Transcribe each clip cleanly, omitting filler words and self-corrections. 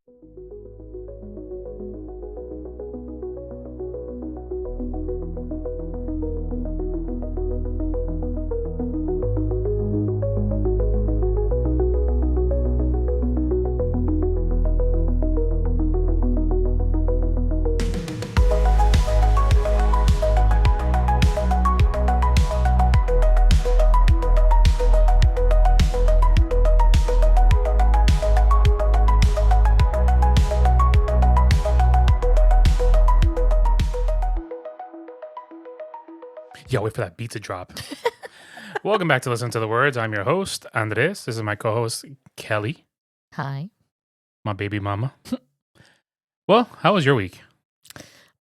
Yeah, wait for that beat to drop. Welcome back to Listen to the Words. I'm your host, Andres. This is my co-host, Kelly. Hi. My baby mama. Well, how was your week?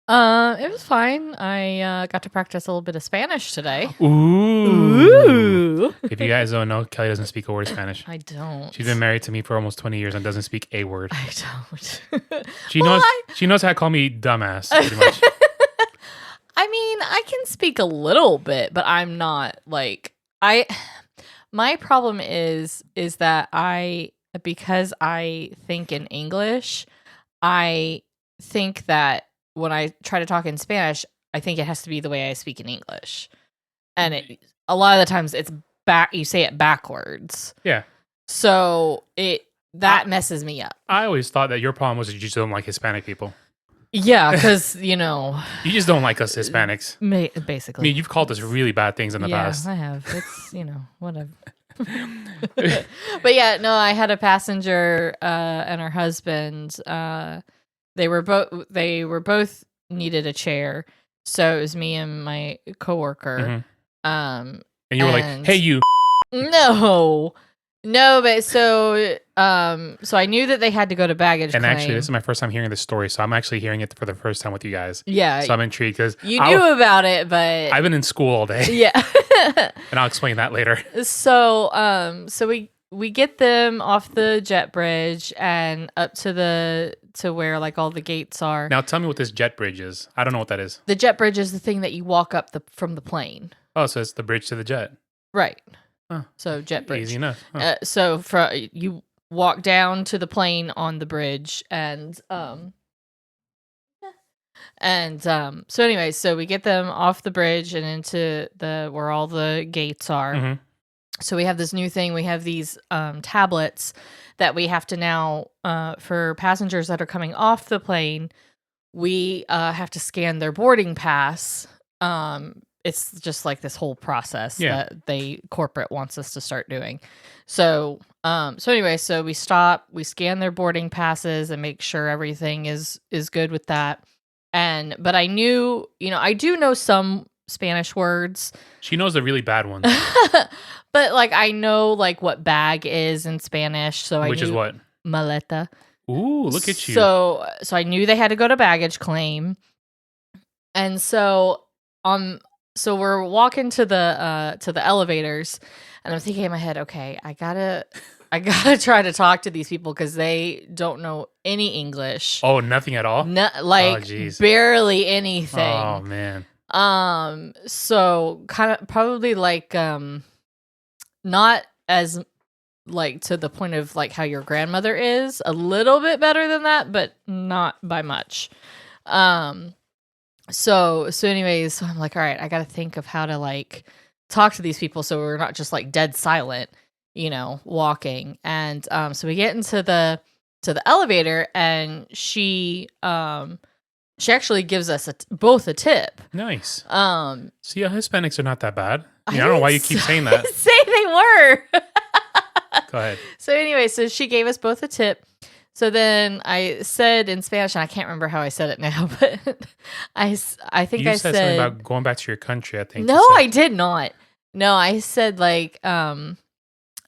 It was fine. I got to practice a little bit of Spanish today. Ooh. If you guys don't know, Kelly doesn't speak a word of Spanish. I don't. She's been married to me for almost 20 years and doesn't speak a word. I don't. She knows how to call me dumbass, pretty much. I mean, I can speak a little bit, but I'm not like my problem is that because I think in English, I think that when I try to talk in Spanish, I think it has to be the way I speak in English. And a lot of the times it's you say it backwards. Yeah. So that messes me up. I always thought that your problem was that you just don't like Hispanic people. Yeah, because, you just don't like us Hispanics. Basically. I mean, you've called us really bad things in the past. Yeah, I have. It's, whatever. But yeah, no, I had a passenger and her husband. They were both needed a chair. So it was me and my coworker. Mm-hmm. And you were like, hey, you. No, but so I knew that they had to go to baggage claim. And actually, this is my first time hearing this story, so I'm actually hearing it for the first time with you guys. Yeah. So I'm intrigued because you knew about it, but I've been in school all day. Yeah. And I'll explain that later. So we get them off the jet bridge and up to where like all the gates are. Now tell me what this jet bridge is. I don't know what that is. The jet bridge is the thing that you walk up from the plane. Oh, so it's the bridge to the jet. Right. Oh, so jet bridge. Easy enough. Huh. So you walk down to the plane on the bridge and so anyway, so we get them off the bridge and into where all the gates are. Mm-hmm. So we have this new thing. We have these tablets that we have to now for passengers that are coming off the plane. We have to scan their boarding pass. It's just like this whole process that corporate wants us to start doing. So anyway, so we stop, we scan their boarding passes and make sure everything is good with that. But I knew, I do know some Spanish words. She knows the really bad ones. But like I know like what bag is in Spanish. So Which is what? Maleta. Ooh, look at you. So I knew they had to go to baggage claim. And so we're walking to the elevators, and I'm thinking in my head, okay, I gotta try to talk to these people because they don't know any English. Oh, nothing at all? Barely anything. Oh man. So kind of probably like not as like to the point of like how your grandmother is, a little bit better than that, but not by much. So anyways, so I'm like, all right, I got to think of how to like talk to these people so we're not just like dead silent, walking. And so we get into the elevator, and she actually gives us both a tip. Nice. See, Hispanics are not that bad. I don't know why you keep saying I that. didn't say they were. Go ahead. So anyway, so she gave us both a tip. So then I said in Spanish, and I can't remember how I said it now, but I think I said something about going back to your country, I think. No, I did not. No, I said like, and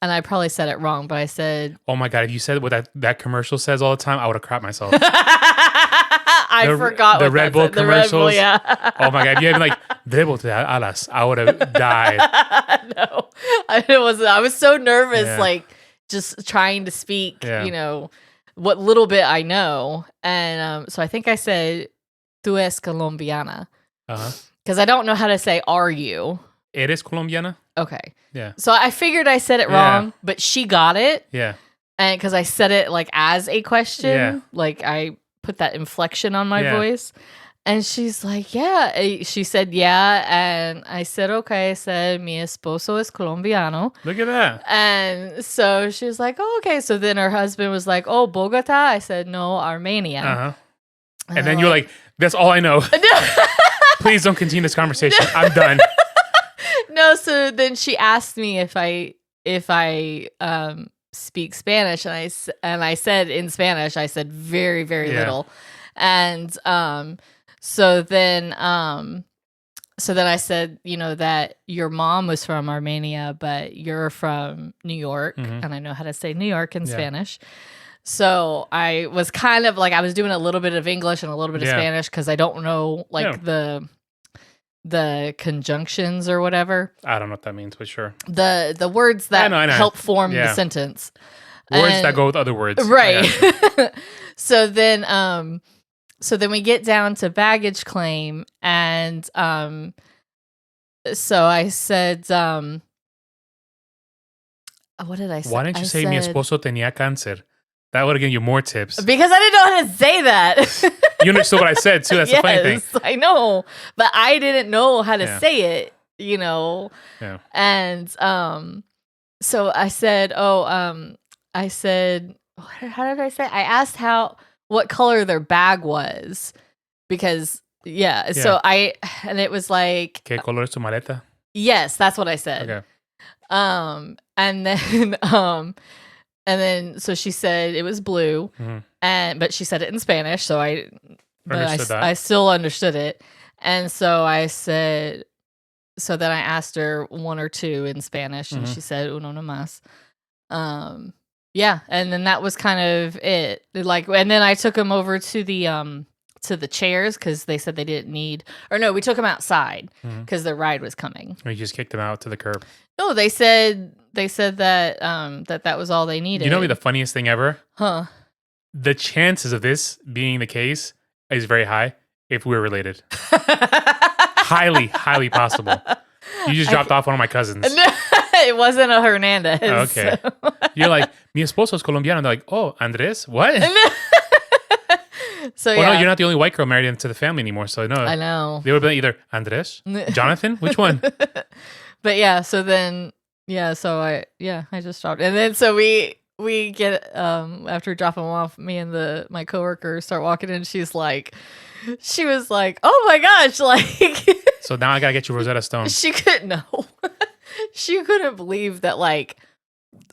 I probably said it wrong, but I said, oh my God, if you said what that commercial says all the time, I would have crapped myself. I forgot the what Red Bull commercials. Red Bull, yeah. Oh my God, if you had been like, debo te alas, I would have died. No, I was so nervous, like just trying to speak, what little bit I know. And so I think I said, tú es colombiana. Because I don't know how to say, are you? Eres colombiana? Okay. Yeah. So I figured I said it wrong, but she got it. Yeah. and because I said it like as a question, Yeah. like I put that inflection on my Yeah. voice. And she's like, yeah. She said, yeah. And I said, okay. I said, mi esposo es colombiano. Look at that. And so she was like, oh, okay. So then her husband was like, oh, Bogota? I said, no, Armenia. Uh-huh. And then you're like, that's all I know. Please don't continue this conversation. I'm done. No, so then she asked me if I speak Spanish, and I said in Spanish, I said very, very little. And so then I said, that your mom was from Armenia, but you're from New York, and I know how to say New York in Spanish. So I was kind of like, I was doing a little bit of English and a little bit of Spanish because I don't know the conjunctions or whatever. I don't know what that means, but sure. The words that I know. help form the sentence. Words that go with other words. Right. So then we get down to baggage claim, and so I said, what did I say? Why didn't you say mi esposo tenía cáncer? That would have given you more tips. Because I didn't know how to say that. You understood what I said, too. That's the funny thing. I know. But I didn't know how to say it, Yeah. And so I said, how did I say? I asked what color their bag was. Because, so and it was like... ¿Qué color es tu maleta? Yes, that's what I said. Okay. And then, so she said it was blue, but she said it in Spanish, so I still understood it. And so I said, so then I asked her one or two in Spanish, and she said uno nomás. And then that was kind of it. Like, and then I took them over to the chairs because they said they didn't need, or no, we took them outside because their ride was coming. Or you just kicked them out to the curb. No, they said that that was all they needed. You know, the funniest thing ever? Huh? The chances of this being the case is very high if we're related. Highly, highly possible. You just dropped off one of my cousins. It wasn't a Hernandez. Okay. So. You're like, mi esposo es colombiano. They're like, oh, Andres? What? So no, you're not the only white girl married into the family anymore. So no. I know. They would have been either Andres, Jonathan, which one? But so then, so I just dropped. And then so we get, after dropping them off, me and my coworker start walking in, she was like, oh my gosh, like. So now I got to get you Rosetta Stone. She couldn't believe that, like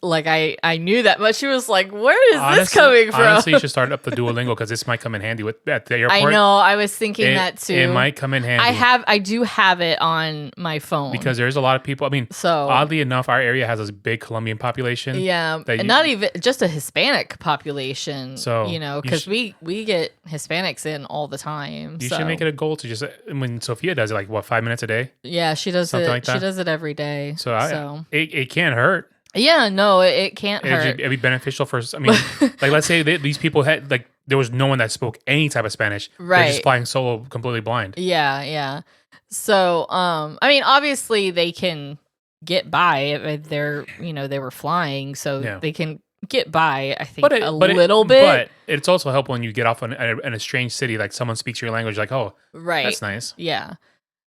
I knew that much. She was like, where is this coming from? Honestly, you should start up the Duolingo because this might come in handy at the airport. I know. I was thinking that too. It might come in handy. I do have it on my phone. Because there's a lot of people. I mean, oddly enough, our area has a big Colombian population. Yeah. And not even just a Hispanic population. So, because we get Hispanics in all the time. You should make it a goal to just, when Sophia does it, like, 5 minutes a day? Yeah, she does something it. Like that. She does it every day. So it can't hurt. Yeah, no, it can't hurt. It'd be beneficial for, I mean, like, let's say these people had, like, there was no one that spoke any type of Spanish. Right. They're just flying solo, completely blind. Yeah. So, I mean, obviously they can get by. They were flying, so they can get by, I think, a little bit. But it's also helpful when you get off in a strange city, like someone speaks your language, like, oh, right. That's nice. Yeah.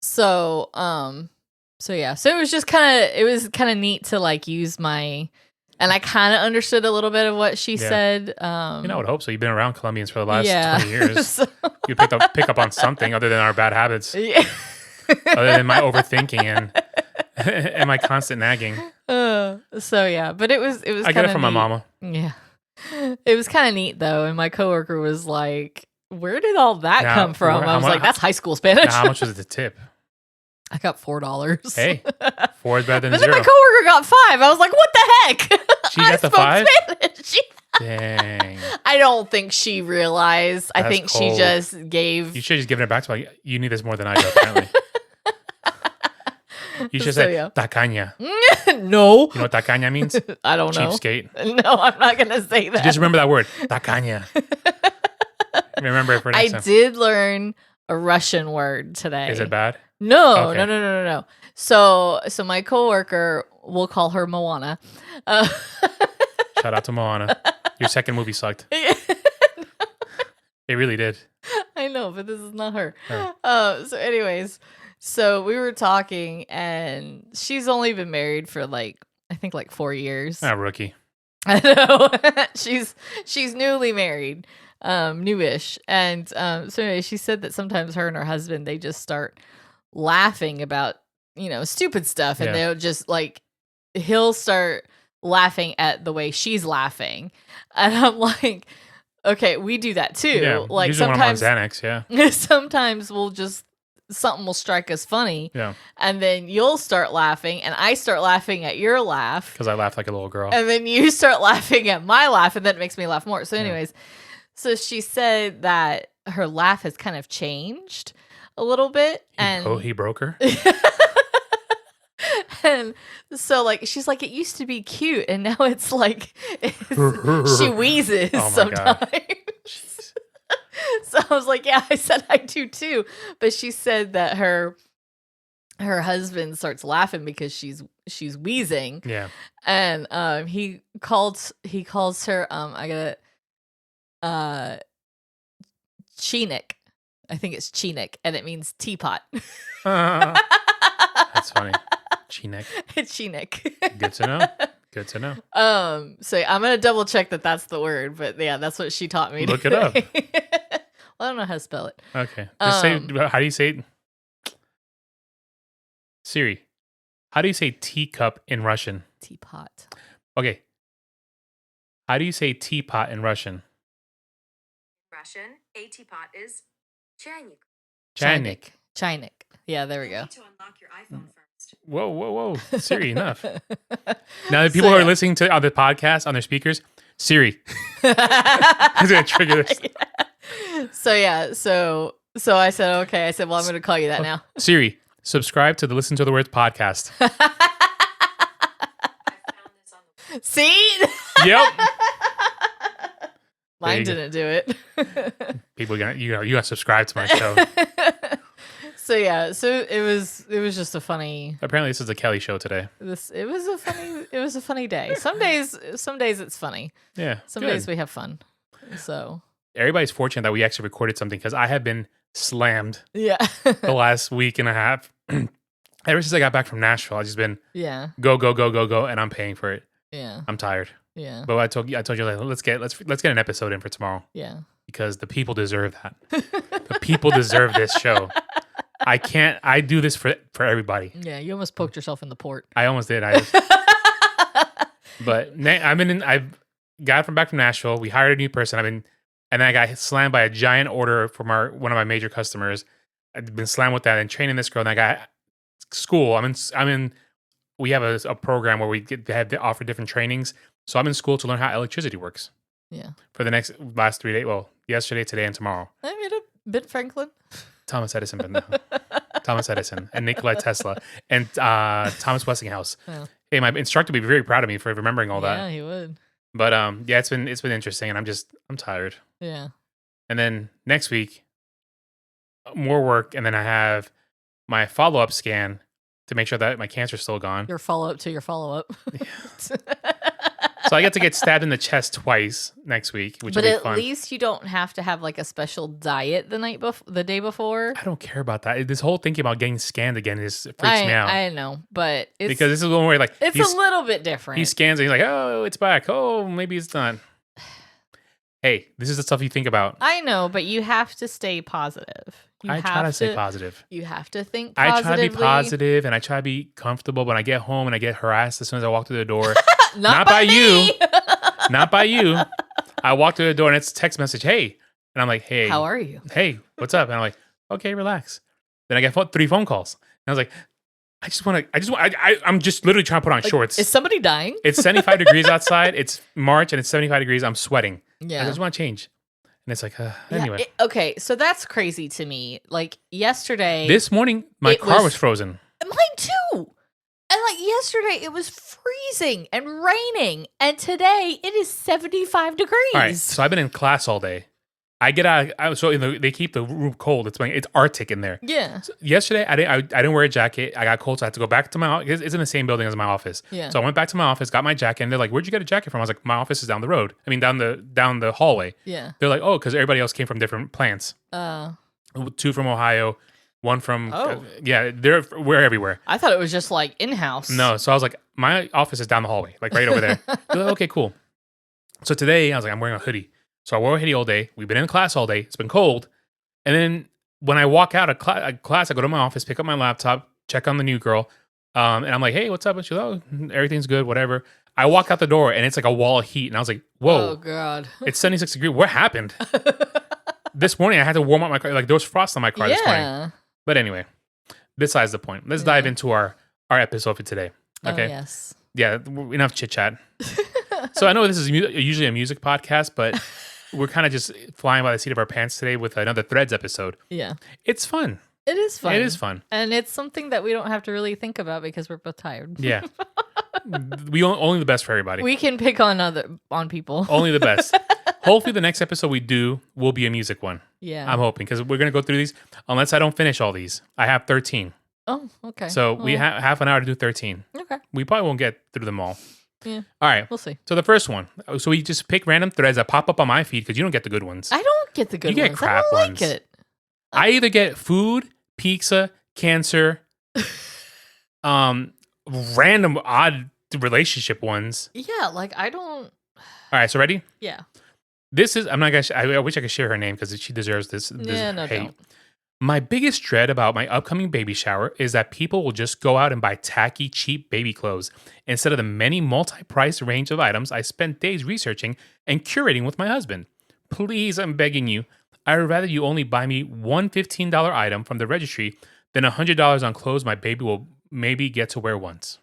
So, So it was just kind of neat to like use and I kind of understood a little bit of what she said. I would hope so. You've been around Colombians for the last 20 years. You pick up on something other than our bad habits. Yeah. Other than my overthinking and my constant nagging. But it was. I get it from my mama. Yeah. It was kind of neat though, and my coworker was like, "Where did all that come from?" I was like, "That's high school Spanish." How much was it to tip? I got $4. Hey, 4 is better than 0. But then my coworker got 5. I was like, what the heck? She got the 5? Spanish. Dang. I don't think she realized. That's I think cold. she just gave. You should have just given it back to her. Like, you need this more than I do, apparently. You should say, tacaña. No. You know what tacaña means? I don't know. Cheapskate. No, I'm not going to say that. Just remember that word, tacaña. Remember it for next time. I did learn a Russian word today. Is it bad? No, okay. No. So my coworker, we'll call her Moana. Shout Shout out to Moana. Your second movie sucked. It really did. I know, but this is not her. So anyways, so we were talking, and she's only been married for I think 4 years. Rookie. I know. she's newly married, newish. And so anyway, she said that sometimes her and her husband, they just start laughing about, stupid stuff, and they'll just he'll start laughing at the way she's laughing. And I'm like, okay, we do that too. Yeah, usually sometimes when I'm on Xanax, sometimes something will strike us funny. Yeah. And then you'll start laughing, and I start laughing at your laugh. Because I laugh like a little girl. And then you start laughing at my laugh, and then it makes me laugh more. So anyways, so she said that her laugh has kind of changed a little bit. He broke her? And so she's like, it used to be cute, and now it's she wheezes sometimes. So I was like, yeah, I said I do too. But she said that her husband starts laughing because she's wheezing. Yeah. And he calls her Chinik. I think it's Chinik, and it means teapot. That's funny. Chinik. It's Chinik. Good to know. Good to know. So I'm gonna double check that that's the word, but yeah, that's what she taught me. Look it up. Well, I don't know how to spell it. Okay. Just say, how do you say it? Siri, how do you say teacup in Russian? Teapot. Okay. How do you say teapot in Russian? Russian, a teapot is chaynik. Chaynik. Yeah, there we go. You need to unlock your iPhone first. Whoa. Siri, enough. Now the people who are listening to the podcast on their speakers, Siri. It's going to trigger this. So I said, okay. I said, well, I'm going to call you that now. Siri, subscribe to the Listen to the Words podcast. See? Yep. Mine didn't do it. People, you got to subscribe to my show. So it was just a funny. Apparently, this is a Kelly show today. It was a funny day. Some days it's funny. Yeah. Some days we have fun. So everybody's fortunate that we actually recorded something, because I have been slammed. Yeah. The last week and a half. Ever since I got back from Nashville, I've just been go, and I'm paying for it. Yeah. I'm tired. Yeah. But I told you let's get an episode in for tomorrow. Yeah. Because the people deserve that. The people deserve this show. I do this for everybody. Yeah, you almost poked yourself in the port. I almost did. But I've got back from Nashville. We hired a new person. and then I got slammed by a giant order from one of my major customers. I've been slammed with that and training this girl. And I got school. We have a program where they offer different trainings. So I'm in school to learn how electricity works. Yeah. For the last 3 days. Well, yesterday, today, and tomorrow. I made a Ben Franklin. Thomas Edison, but no. Thomas Edison and Nikola Tesla and Thomas Westinghouse. Yeah. Hey, my instructor would be very proud of me for remembering all that. Yeah, he would. But it's been interesting, and I'm tired. Yeah. And then next week, more work, and then I have my follow-up scan to make sure that my cancer's still gone. Your follow-up to your follow-up. Yeah. So I get to get stabbed in the chest twice next week, which will be fun. But at least you don't have to have a special diet the day before. I don't care about that. This whole thinking about getting scanned again freaks me out. I know, but because this is one where it's a little bit different. He scans and he's like, oh, it's back. Oh, maybe it's not. Hey, this is the stuff you think about. I know, but you have to stay positive. I try to stay positive. You have to think positively. I try to be positive, and I try to be comfortable. When I get home and I get harassed as soon as I walk through the door. Not by you. Not by you. I walk through the door and it's a text message. Hey. And I'm like, hey. How are you? Hey, what's up? And I'm like, okay, relax. Then I get 3 phone calls. And I was like, I'm just literally trying to put on shorts. Is somebody dying? It's 75 degrees outside. It's March and it's 75 degrees. I'm sweating. Yeah. I just want to change. And it's like, anyway. Okay, so that's crazy to me. Yesterday. This morning, my car was frozen. Mine too. And yesterday, it was freezing and raining. And today, it is 75 degrees. All right, so I've been in class all day. I get out. They keep the room cold. It's Arctic in there. Yeah. So yesterday, I didn't wear a jacket. I got cold, so I had to go back to my office. It's in the same building as my office. Yeah. So I went back to my office, got my jacket, and they're like, "Where'd you get a jacket from?" I was like, "My office is down the road. I mean, down the hallway." Yeah. They're like, "Oh, because everybody else came from different plants. 2 from Ohio, 1 from we're everywhere." I thought it was just like in-house. No, so I was like, "My office is down the hallway, like right over there." They're like, "Okay, cool." So today I was like, I'm wearing a hoodie. So I wore a hoodie all day. We've been in class all day. It's been cold. And then when I walk out of class, I go to my office, pick up my laptop, check on the new girl. And I'm like, hey, what's up? And she's like, oh, everything's good, whatever. I walk out the door and it's like a wall of heat. And I was like, whoa. Oh, God. It's 76 degrees. What happened? This morning I had to warm up my car. Like there was frost on my car this morning. But anyway, besides the point. Let's dive into our episode for today. Okay. Oh, yes. Yeah, enough chit chat. So I know this is usually a music podcast, but we're kind of just flying by the seat of our pants today with another Threads episode. Yeah. It's fun. It is fun. It is fun. And it's something that we don't have to really think about because we're both tired. Yeah. Only the best for everybody. We can pick on people. Only the best. Hopefully the next episode we do will be a music one. Yeah. I'm hoping because we're going to go through these unless I don't finish all these. I have 13. Oh, okay. So we have half an hour to do 13. Okay. We probably won't get through them all. Yeah. All right. We'll see. So the first one. So we just pick random threads that pop up on my feed because you don't get the good ones. I don't get the good ones. You get crap I don't ones. like it. I either get food, pizza, cancer, random odd relationship ones. Yeah, like I don't. All right, so ready? Yeah. This is. I'm not gonna. I wish I could share her name because she deserves this. Yeah, no, hate. don't. My biggest dread about my upcoming baby shower is that people will just go out and buy tacky, cheap baby clothes instead of the many multi-price range of items I spent days researching and curating with my husband. Please, I'm begging you. I would rather you only buy me one $15 item from the registry than $100 on clothes my baby will maybe get to wear once.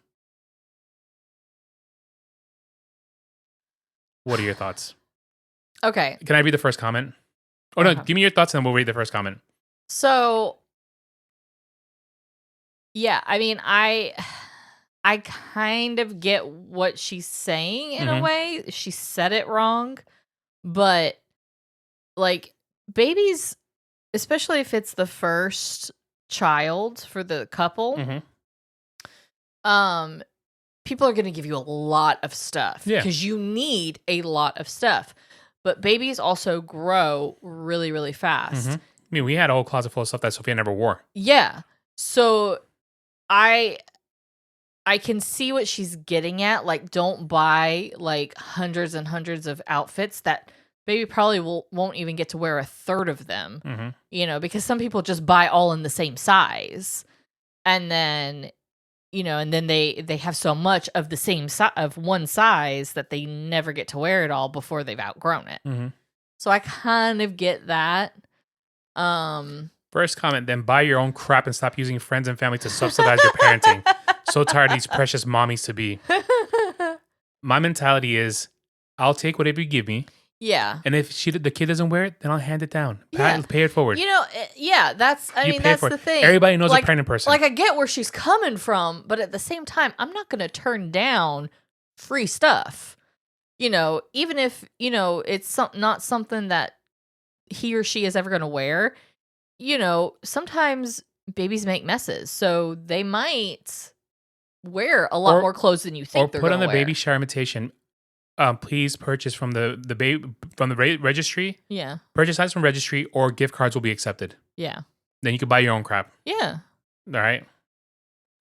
What are your thoughts? Okay. Can I read the first comment? Oh, no, give me your thoughts and then we'll read the first comment. So, yeah, I mean, I kind of get what she's saying in a way. She said it wrong, but like babies, especially if it's the first child for the couple, people are going to give you a lot of stuff because you need a lot of stuff. But babies also grow really, really fast. I mean, we had a whole closet full of stuff that Sophia never wore. Yeah. So I can see what she's getting at. Like, don't buy like hundreds and hundreds of outfits that baby probably won't even get to wear a third of them. You know, because some people just buy all in the same size. And then, you know, and then they have so much of the same of one size that they never get to wear it all before they've outgrown it. So I kind of get that. First comment, then buy your own crap and stop using friends and family to subsidize your parenting. So tired of these precious mommies to be. My mentality is, I'll take whatever you give me. Yeah. And if the kid doesn't wear it, then I'll hand it down. Pay it forward. You know, that's the thing. Everybody knows a pregnant person. Like, I get where she's coming from, but at the same time, I'm not going to turn down free stuff. You know, even if, you know, it's not something that he or she is ever going to wear. You know, sometimes babies make messes, so they might wear a lot more clothes than you think. Or put on the baby shower invitation. Please purchase from the registry. Yeah. Purchase items from registry, or gift cards will be accepted. Yeah. Then you can buy your own crap. Yeah. All right.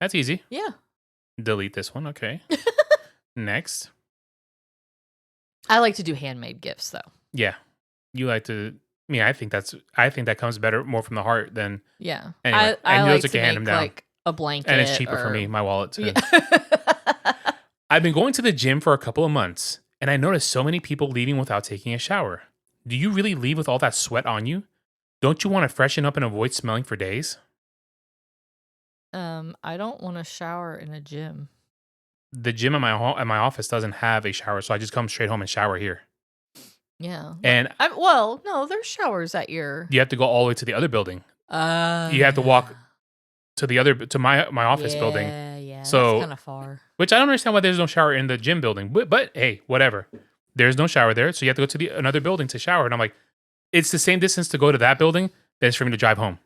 That's easy. Yeah. Delete this one. Okay. Next. I like to do handmade gifts, though. Yeah. You like to. I mean, I think that comes more from the heart than. Yeah. Anyway, I like to hand them down. Like a blanket, and it's cheaper for me. My wallet too. Yeah. I've been going to the gym for a couple of months, and I noticed so many people leaving without taking a shower. Do you really leave with all that sweat on you? Don't you want to freshen up and avoid smelling for days? I don't want to shower in a gym. The gym at my office doesn't have a shower, so I just come straight home and shower here. Yeah. And no, there's showers at your. You have to go all the way to the other building. You have to walk to my office building. Yeah. So kind of far. Which I don't understand why there's no shower in the gym building. But hey, whatever. There's no shower there, so you have to go to another building to shower. And I'm like, it's the same distance to go to that building that it's for me to drive home.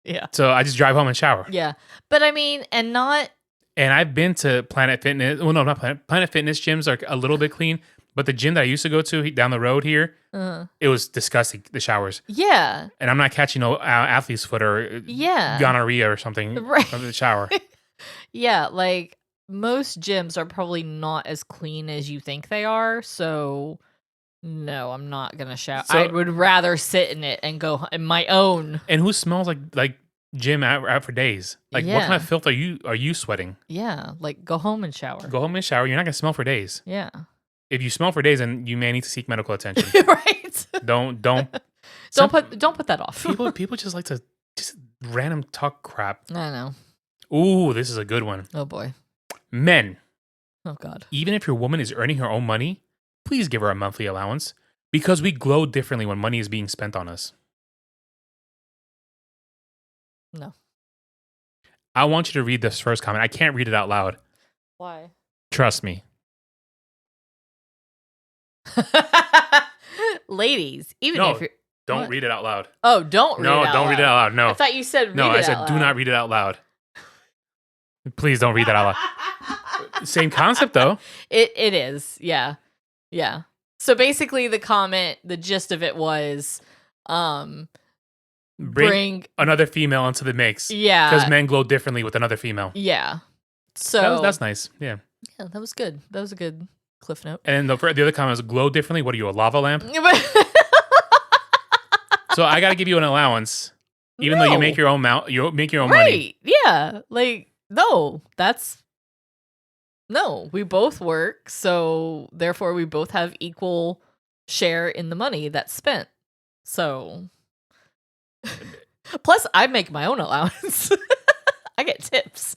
Yeah. So I just drive home and shower. Yeah. But I mean, and not. And I've been to Planet Fitness. Well, no, not Planet Fitness gyms are a little bit clean, but the gym that I used to go to down the road here, it was disgusting, the showers. Yeah. And I'm not catching no athlete's foot or gonorrhea or something from the shower. Yeah, like most gyms are probably not as clean as you think they are. So no, I'm not gonna shower. So- I would rather sit in it and go in my own. And who smells like gym out for days? Like what kind Yeah. of filth are you sweating? Yeah, like go home and shower. Go home and shower. You're not gonna smell for days. Yeah. If you smell for days, then you may need to seek medical attention. Right. don't Don't put that off. people just like to just random talk crap. I know. Ooh, this is a good one. Oh boy. Men, Oh god. even if your woman is earning her own money, please give her a monthly allowance because we glow differently when money is being spent on us. No. I want you to read this first comment. I can't read it out loud. Why? Trust me. Ladies, even No, if you're Don't What? read it out loud. Oh, don't read it out don't read it out loud. No. I thought you said read No, it I said out do loud. not read it out loud. Please don't read that out loud. Same concept though. It is. Yeah. Yeah. So basically the comment, the gist of it was bring another female into the mix. yeah. Because men glow differently with another female. Yeah. So That's nice. Yeah. yeah, that was good. That was a good cliff note. And then the other comment was glow differently. What are you, a lava lamp? So I got to give you an allowance, even though you make your own you make your own money. Right. Yeah. Like, no, we both work, so therefore we both have equal share in the money that's spent. So plus I make my own allowance. I get tips.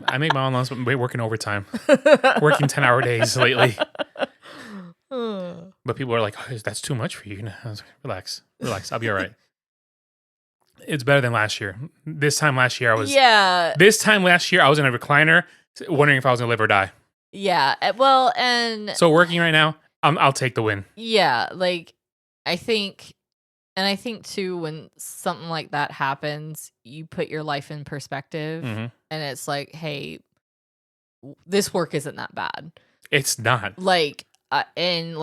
I make my own allowance, but working overtime, working 10-hour days lately. But people are like, oh, that's too much for you. I was like, relax. I'll be all right. It's better than last year. This time last year, I was in a recliner wondering if I was going to live or die. Yeah. Well, and So working right now, I'll take the win. yeah, like I think too, when something like that happens, you put your life in perspective Mhm. and it's like, hey, this work isn't that bad. It's not. Like, and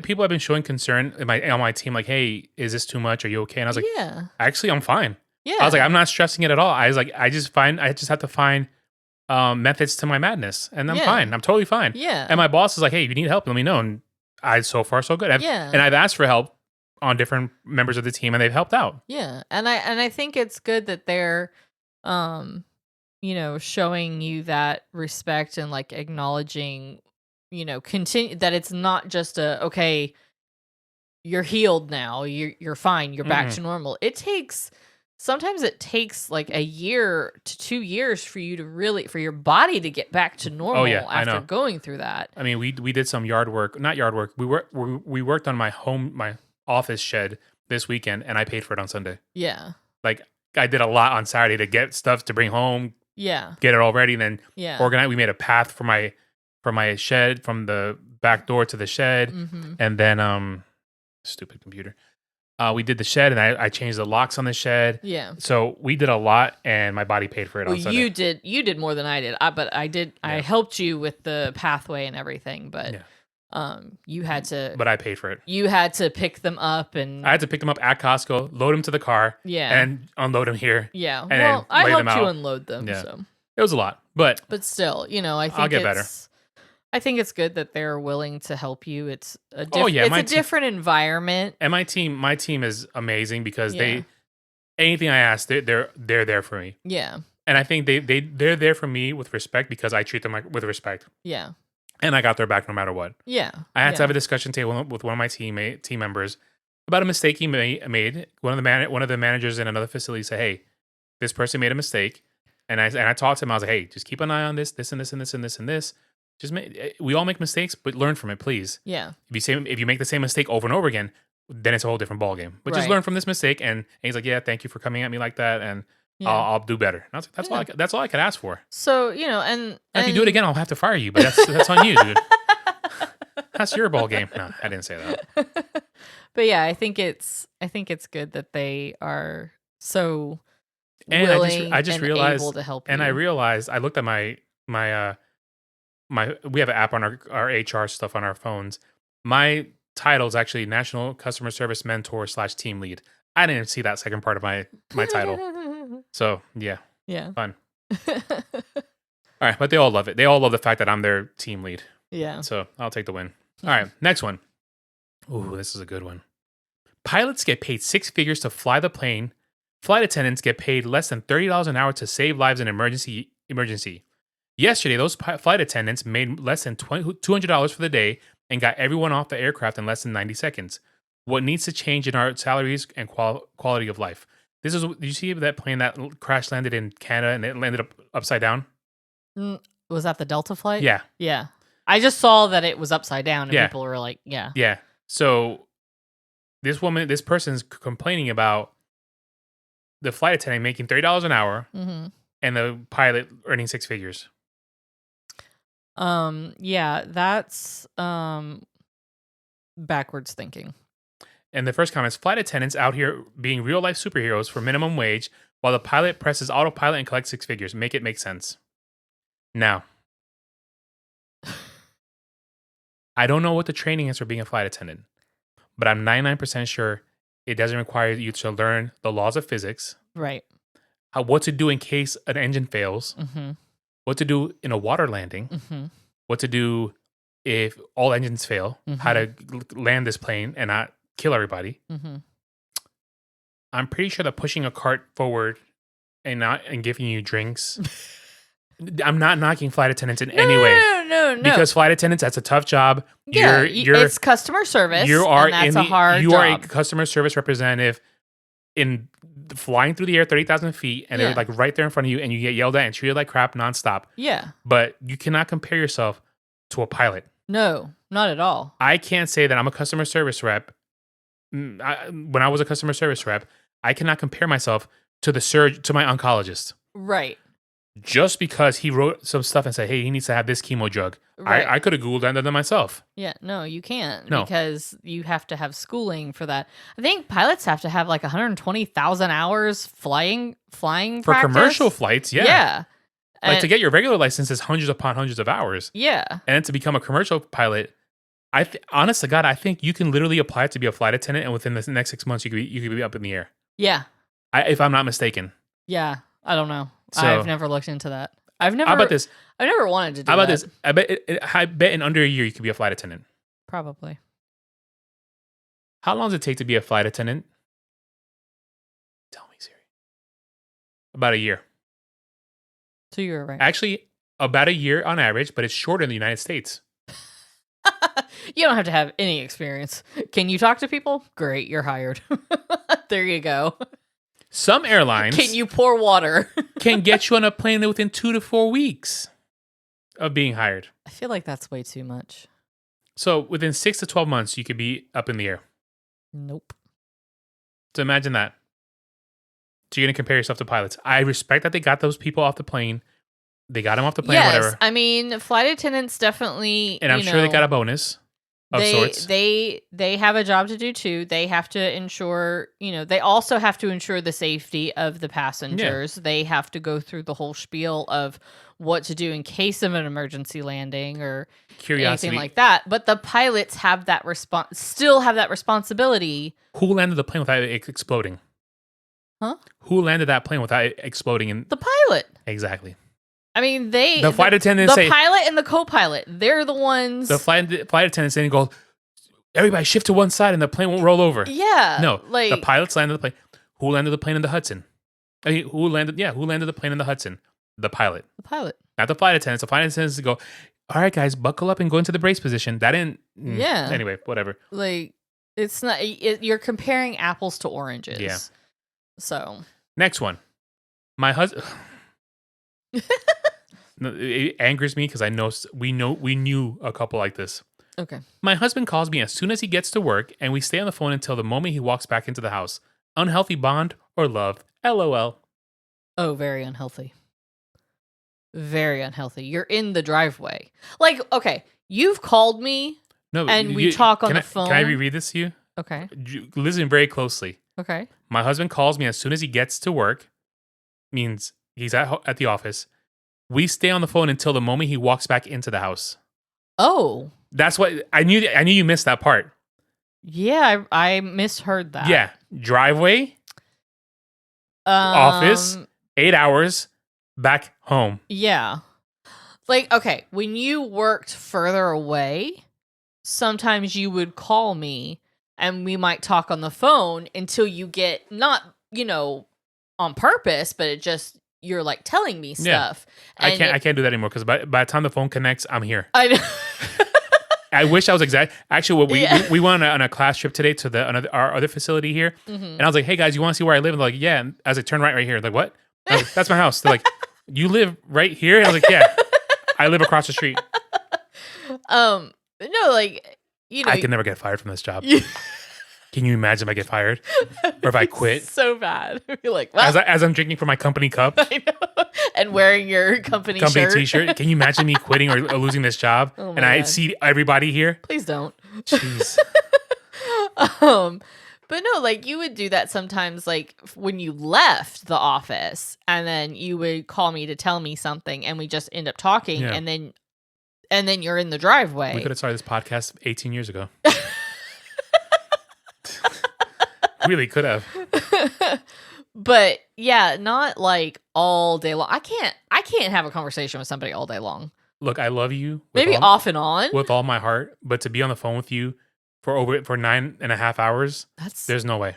people have been showing concern on my team, like, hey, is this too much? Are you okay? And I was like, yeah. actually, I'm fine. Yeah. I was like, I'm not stressing it at all. I was like, I just have to find methods to my madness, and I'm Yeah. fine. I'm totally fine. Yeah. And my boss is like, hey, if you need help, let me know. And so far so good. Yeah. And I've asked for help on different members of the team, and they've helped out. Yeah. And I think it's good that they're showing you that respect and like acknowledging, continue that it's not just okay, you're healed now, you're fine, you're back to normal. Sometimes it takes like a year to 2 years for your body to get back to normal I after know. going through that. I mean, we did some not yard work. We worked on my office shed this weekend, and I paid for it on Sunday. Yeah. Like, I did a lot on Saturday to get stuff to bring home, Yeah. get it all ready, and then Yeah. organize. We made a path for my shed from the back door to the shed, Mm-hmm. and then stupid computer. We did the shed, and I changed the locks on the shed. Yeah. So we did a lot, and my body paid for it on Well, Sunday. you did more than I did. I helped you with the pathway and everything, but you had to. But I paid for it. You had to pick them up and. I had to pick them up at Costco, load them to the car, Yeah. and unload them here. Yeah. then Well, I lay them helped you out. unload them. Yeah. So. It was a lot, but Still, I think I'll get better. I think it's good that they're willing to help you. It's a my different environment. and my team is amazing because Yeah. anything I ask, they're there for me. Yeah. And I think they're there for me with respect because I treat them with respect. Yeah. And I got their back no matter what. Yeah. I had to have a discussion table with one of my team members about a mistake he made. One of the managers in another facility said, "Hey, this person made a mistake," and I talked to him. I was like, "Hey, just keep an eye on this, and this, and this, and this, and this. We all make mistakes, but learn from it, please. Yeah. If you make the same mistake over and over again, then it's a whole different ballgame. But just Right. learn from this mistake." And he's like, "Yeah, thank you for coming at me like that, and Yeah. I'll do better." And I was like, that's all I could ask for. So, and If you do it again, I'll have to fire you. But that's on you, dude. That's your ball game. No, I didn't say that. But yeah, I think it's good that they are so And willing I just and realized, able to help and you. I realized, I looked at my we have an app on our HR stuff on our phones. My title is actually National Customer Service Mentor / Team Lead. I didn't see that second part of my title. So yeah, Yeah. fun. All right, but they all love it. They all love the fact that I'm their team lead. Yeah. So I'll take the win. All right, next one. Ooh, this is a good one. Pilots get paid six figures to fly the plane. Flight attendants get paid less than $30 an hour to save lives in emergency. Yesterday, those flight attendants made less than $200 for the day and got everyone off the aircraft in less than 90 seconds. What needs to change in our salaries and quality of life? This is. Did you see that plane that crash landed in Canada and it landed up upside down? Was that the Delta flight? Yeah. Yeah. I just saw that it was upside down and Yeah. people were like, yeah. Yeah. So this person's complaining about the flight attendant making $30 an hour and the pilot earning six figures. Yeah, that's backwards thinking. And the first comment is flight attendants out here being real life superheroes for minimum wage while the pilot presses autopilot and collects six figures. Make it make sense. Now, I don't know what the training is for being a flight attendant, but I'm 99% sure it doesn't require you to learn the laws of physics, Right. what to do in case an engine fails, what to do in a water landing, what to do if all engines fail, how to land this plane and not kill everybody. I'm pretty sure that pushing a cart forward and giving you drinks. I'm not knocking flight attendants in any way. No. Because flight attendants, that's a tough job. Yeah, it's customer service. You are and that's a hard You job. are a customer service representative in flying through the air 30,000 feet, and they're like right there in front of you, and you get yelled at and treated like crap nonstop. Yeah. But you cannot compare yourself to a pilot. No, not at all. I can't say that I'm a customer service rep. When I was a customer service rep, I cannot compare myself to my oncologist. Right. Just because he wrote some stuff and said, hey, he needs to have this chemo drug. Right. I could have Googled that myself. Yeah, no, you can't. No. Because you have to have schooling for that. I think pilots have to have like 120,000 hours flying For practice. commercial flights, yeah. Yeah. Like to get your regular license is hundreds upon hundreds of hours. Yeah. And then to become a commercial pilot, honest to God, I think you can literally apply to be a flight attendant, and within the next 6 months, you could be up in the air. Yeah. If I'm not mistaken. Yeah. I don't know. So, I've never looked into that. How about this? I've never wanted to do that. How about this? I bet in under a year you could be a flight attendant. Probably. How long does it take to be a flight attendant? Tell me, Siri. About a year. So you were right. Actually, about a year on average, but it's shorter in the United States. You don't have to have any experience. Can you talk to people? Great, you're hired. There you go. Some airlines Can you pour water? can get you on a plane within 2 to 4 weeks of being hired. I feel like that's way too much. So within 6 to 12 months, you could be up in the air. Nope. So imagine that. So you're going to compare yourself to pilots. I respect that they got those people off the plane. They got them off the plane, Yes, whatever. I mean, flight attendants definitely. And I'm sure they got a bonus of sorts. They have a job to do too. They have to ensure, they also have to ensure the safety of the passengers. Yeah. They have to go through the whole spiel of what to do in case of an emergency landing or anything like that. But the pilots have that still have that responsibility. Who landed the plane without it exploding? Huh? Who landed that plane without it exploding? The pilot. Exactly. I mean, the flight attendants the pilot and the co-pilot, they're the ones. The flight attendants didn't go, everybody shift to one side and the plane won't roll over. Yeah. No, the pilots landed the plane. Who landed the plane in the Hudson? Who landed the plane in the Hudson? The pilot. The pilot. Not the flight attendants. The flight attendants go, all right, guys, buckle up and go into the brace position. That didn't. Yeah. Anyway, whatever. It's not, you're comparing apples to oranges. Yeah. So. Next one. My husband. It angers me because I know we knew a couple like this. Okay. My husband calls me as soon as he gets to work, and we stay on the phone until the moment he walks back into the house. Unhealthy bond or love? LOL. Oh, very unhealthy. Very unhealthy. You're in the driveway. Okay, you've called me No, And we talk on the Can I phone. reread this to you? Okay. Listen very closely. Okay. My husband calls me as soon as he gets to work. Means he's at the office. We stay on the phone until the moment he walks back into the house. Oh. That's what I knew. I knew you missed that part. Yeah, I misheard that. Yeah, driveway, office, 8 hours, back home. Yeah. Like, okay, when you worked further away, sometimes you would call me and we might talk on the phone until you get not, on purpose, but it just you're like telling me stuff. I And can't do that anymore because by the time the phone connects, I'm here. I know. I wish I was exact. Actually, Yeah. we went on a class trip today to our other facility here, and I was like, "Hey guys, you want to see where I live?" And they're like, "Yeah." And as I turn right here, like, "What?" I was like, "That's my house." They're like, "You live right here?" And I was like, "Yeah, I live across the street." But no, like, I can never get fired from this job. you- Can you imagine if I get fired or if I quit so bad. You're like, well, as I'm drinking from my company cup, I know. And wearing your company shirt. T-shirt? Can you imagine me quitting or losing this job? Oh my And I God. see everybody here. Please don't. Jeez. But no, like you would do that sometimes, like when you left the office, and then you would call me to tell me something, and we just end up talking, Yeah. and then you're in the driveway. We could have started this podcast 18 years ago. Really could have. But yeah, not like all day long. I can't have a conversation with somebody all day long. Look, I love you. with Maybe all- off and on. with all my heart, but to be on the phone with you for 9.5 hours, there's no way.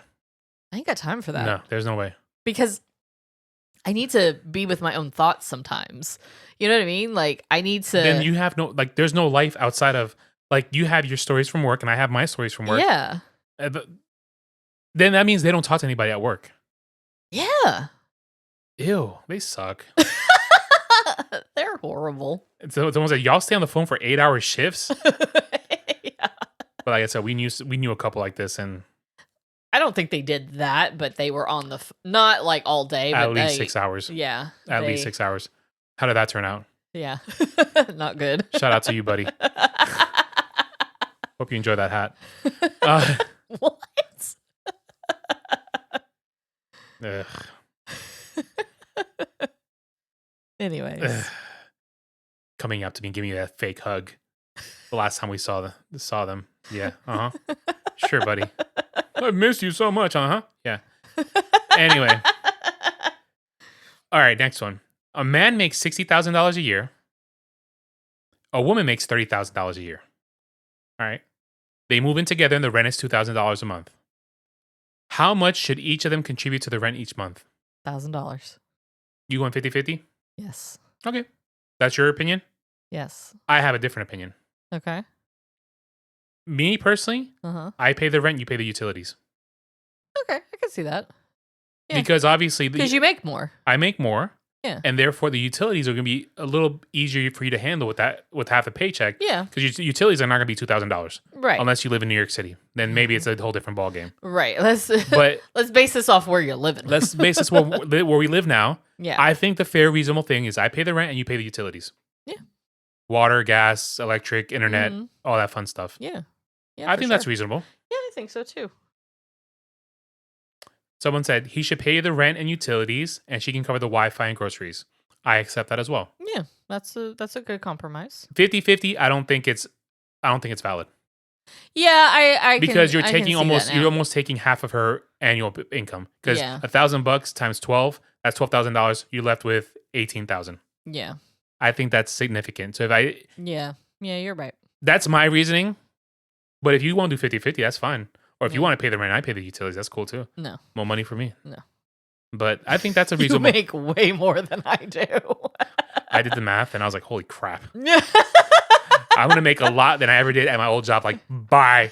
I ain't got time for that. No, there's no way. Because I need to be with my own thoughts sometimes. You know what I mean? Like I need to. Then you have there's no life outside of, you have your stories from work and I have my stories from work. Yeah. Then that means they don't talk to anybody at work. Yeah. Ew, they suck. They're horrible. So it's almost like y'all stay on the phone for 8-hour shifts. Yeah. But like I said, we knew a couple like this, and I don't think they did that, but they were on the not like all day, at but least 6 hours. Yeah. At least 6 hours. How did that turn out? Yeah. Not good. Shout out to you, buddy. Hope you enjoy that hat. What? Ugh. Anyways. Ugh. Coming up to me and giving me that fake hug. The last time we saw them. Yeah. Sure, buddy. I missed you so much. Yeah. Anyway. All right, next one. A man makes $60,000 a year. A woman makes $30,000 a year. All right. They move in together and the rent is $2,000 a month. How much should each of them contribute to the rent each month? $1,000. You going 50-50? Yes. Okay. That's your opinion? Yes. I have a different opinion. Okay. Me personally, Uh-huh. I pay the rent, you pay the utilities. Okay. I can see that. Yeah. Because obviously Because you make more. I make more. Yeah. And therefore the utilities are going to be a little easier for you to handle with half a paycheck. Yeah. Because utilities are not going to be $2,000 Right. unless you live in New York City. Then maybe it's a whole different ballgame. Right. Let's But let's base this off where you're living. let's base this where we live now. Yeah. I think the fair, reasonable thing is I pay the rent and you pay the utilities. Yeah. Water, gas, electric, internet, Mhm. all that fun stuff. Yeah. Yeah. I for think that's sure. reasonable. Yeah, I think so too. Someone said he should pay the rent and utilities and she can cover the Wi-Fi and groceries. I accept that as well. Yeah, that's a good compromise. 50-50, I don't think it's valid. Yeah, I Because can, I can see that you're now. almost taking half of her annual income. Because Yeah. $1,000 times 12, that's $12,000. You're left with 18,000. Yeah. I think that's significant. So Yeah. Yeah, you're right. that's my reasoning. But if you want to do 50-50, that's fine. Or if you Yeah. want to pay the rent, I pay the utilities. That's cool too. No. More money for me. No. But I think that's a You reasonable. make way more than I do. I did the math and I was like, holy crap. I'm going to make a lot than I ever did at my old job. Like, by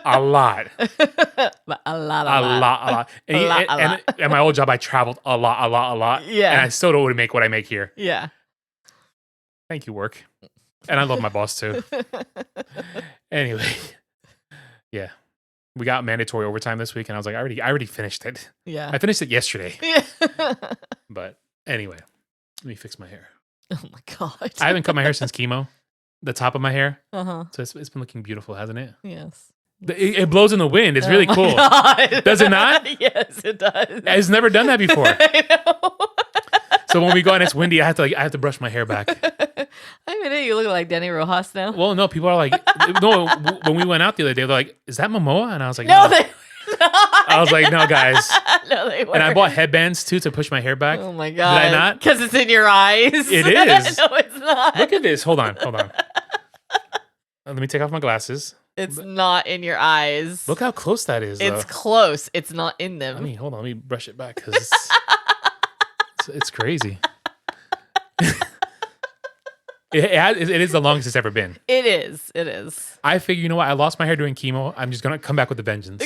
a lot. But a lot. And, A lot. and at my old job, I traveled a lot. Yeah. And I still don't make what I make here. Yeah. Thank you, work. And I love my boss too. Anyway. Yeah. We got mandatory overtime this week. And I was like, I already finished it. Yeah. I finished it yesterday. Yeah. But anyway, let me fix my hair. Oh my god. I haven't cut my hair since chemo. the top of my hair. Uh-huh. So it's been looking beautiful, hasn't it? Yes. It blows in the wind. It's really my cool. God. Does it not? Yes, it does. It's never done that before. I know. So when we go and it's windy, I have to brush my hair back. I mean, you look like Danny Rojas now. Well, no, people are like, no. When we went out the other day, they're like, "Is that Momoa?" And I was like, No, "No." they I was like, "No, guys." No, they weren't. And I bought headbands too to push my hair back. Oh my God. Did I not? Because it's in your eyes. It is. No, it's not. Look at this. Hold on. Let me take off my glasses. It's not in your eyes. Look how close that is. It's though. close. It's not in them. I mean, hold on. Let me brush it back because it's crazy. It is the longest it's ever been. It is. It is. I figure, you know what? I lost my hair doing chemo. I'm just gonna come back with a vengeance.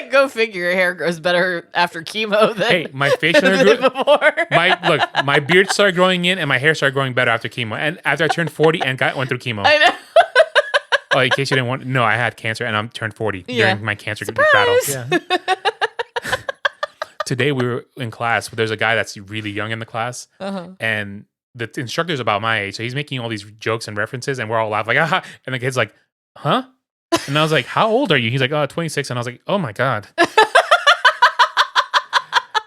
Go figure. Your hair grows better after chemo than, Hey, my facial hair than grew. before. My beard started growing in, and my hair started growing better after chemo. And after I turned 40 and went through chemo. I know. Oh, in case you didn't want, no, I had cancer, and I'm turned 40 Yeah. during my cancer Surprise! battle. Yeah. Today we were in class. There's a guy that's really young in the class, and the instructor's about my age, so he's making all these jokes and references, and we're all laughing like, aha, and the kid's like, huh? And I was like, how old are you? He's like, 26, and I was like, oh my God.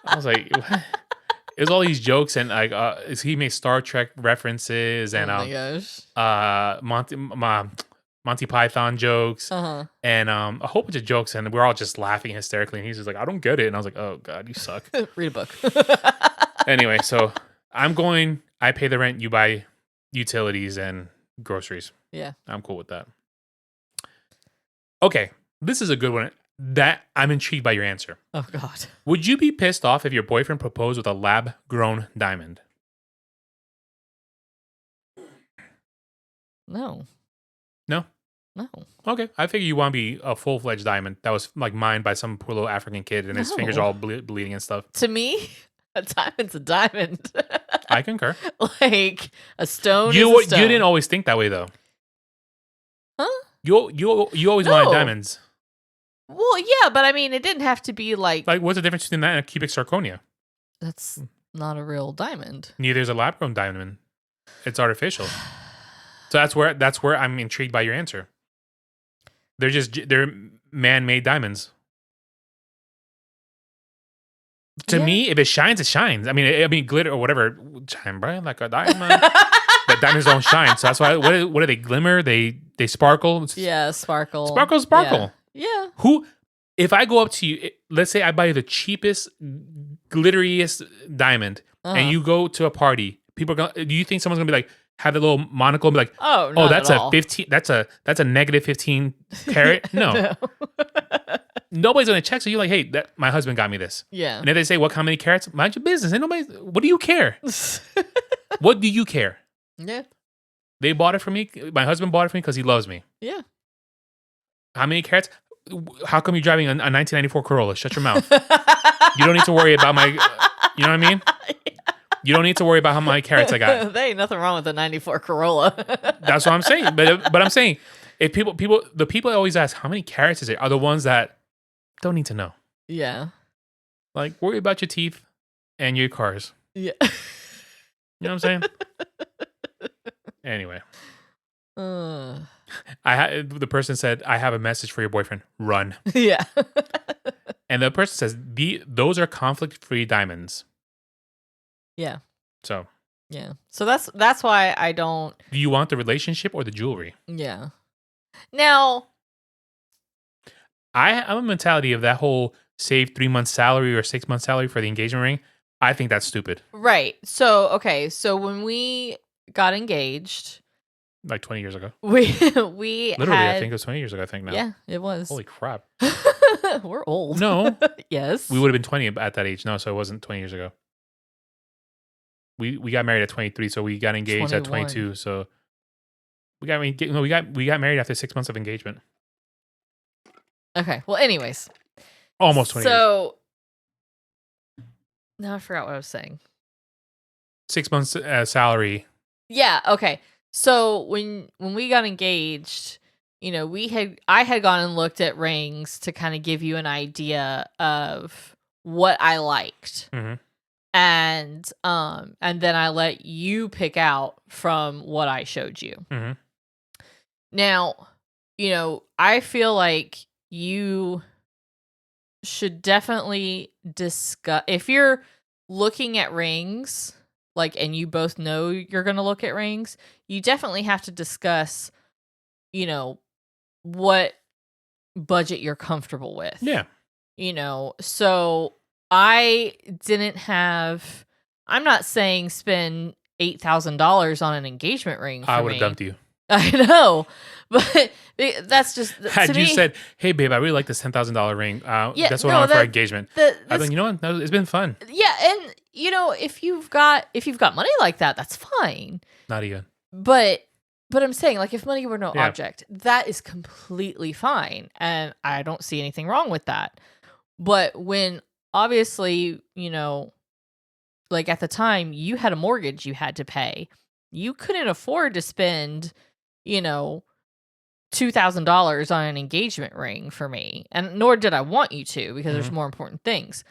I was like, what? It was all these jokes, and like, he made Star Trek references, and oh my gosh. Monty Python jokes, and a whole bunch of jokes, and we're all just laughing hysterically. And he's just like, I don't get it. And I was like, oh God, you suck. Read a book. Anyway, so I pay the rent, you buy utilities and groceries. Yeah. I'm cool with that. Okay, this is a good one. That I'm intrigued by your answer. Oh God. Would you be pissed off if your boyfriend proposed with a lab-grown diamond? No. No? No. Okay, I figure you want to be a full-fledged diamond that was like mined by some poor little African kid and his fingers are all bleeding and stuff. To me, a diamond's a diamond. I concur. Like a stone You is a stone. you didn't always think that way though. Huh? You always wanted diamonds. Well, yeah, but I mean, it didn't have to be like What's the difference between that and a cubic zirconia? that's not a real diamond. Neither is a lab-grown diamond. It's artificial. So that's where I'm intrigued by your answer. They're man-made diamonds. To me, if it shines, it shines. I mean, glitter or whatever, shine bright like a diamond. But diamonds don't shine, so that's why. What do they glimmer? They sparkle. Yeah, sparkle. Sparkle. Yeah. Who? If I go up to you, let's say I buy you the cheapest, glitteriest diamond, and you go to a party, people are gonna. Do you think someone's gonna be like, have a little monocle and be like, oh, that's a 15. That's a negative 15 carat. No. Nobody's gonna check. So you're like, hey, my husband got me this. Yeah. And if they say, what, how many carats? Mind your business. Ain't nobody. What do you care? What do you care? Yeah. They bought it for me. My husband bought it for me because he loves me. Yeah. How many carats? How come you're driving a 1994 Corolla? Shut your mouth. You don't need to worry about my. You know what I mean? You don't need to worry about how many carats I got. There ain't nothing wrong with a 94 Corolla. That's what I'm saying. But I'm saying, if the people that always ask how many carats is it are the ones that don't need to know. Yeah. Like, worry about your teeth and your cars. Yeah. You know what I'm saying? Anyway. The person said, I have a message for your boyfriend. Run. Yeah. And the person says, those are conflict-free diamonds. Yeah. So. Yeah. So that's why I don't. Do you want the relationship or the jewelry? Yeah. Now. I'm a mentality of that whole save 3 months salary or 6 months salary for the engagement ring. I think that's stupid. Right. So, okay. So when we got engaged. Like 20 years ago. We Literally, had, I think it was 20 years ago, I think now. Yeah, it was. Holy crap. We're old. No. Yes. We would have been 20 at that age. No, so it wasn't 20 years ago. We got married at 23, so we got engaged 21. at 22. So we got married after 6 months of engagement. Okay. Well, anyways. Almost 20 years. So now I forgot what I was saying. 6 months salary. Yeah, okay. So when we got engaged, I had gone and looked at rings to kind of give you an idea of what I liked. Mm-hmm. And then I let you pick out from what I showed you. Mm-hmm. Now, I feel like you should definitely discuss if you're looking at rings, like, and you both know you're going to look at rings, you definitely have to discuss, what budget you're comfortable with. Yeah. So I'm not saying spend $8,000 on an engagement ring for I would me. have dumped you. I know, but that's just Had to you me, said, "Hey, babe, I really like this $10,000 ring. Yeah, That's what no, I want for our that- engagement." the, I this, think, you know what? No, it's been fun. yeah, and if you've got money like that, that's fine. Not even. But I'm saying, like, if money were no Yeah. object, that is completely fine, and I don't see anything wrong with that. But when obviously, like at the time you had a mortgage you had to pay, you couldn't afford to spend, $2,000 on an engagement ring for me, and nor did I want you to, because there's more important things.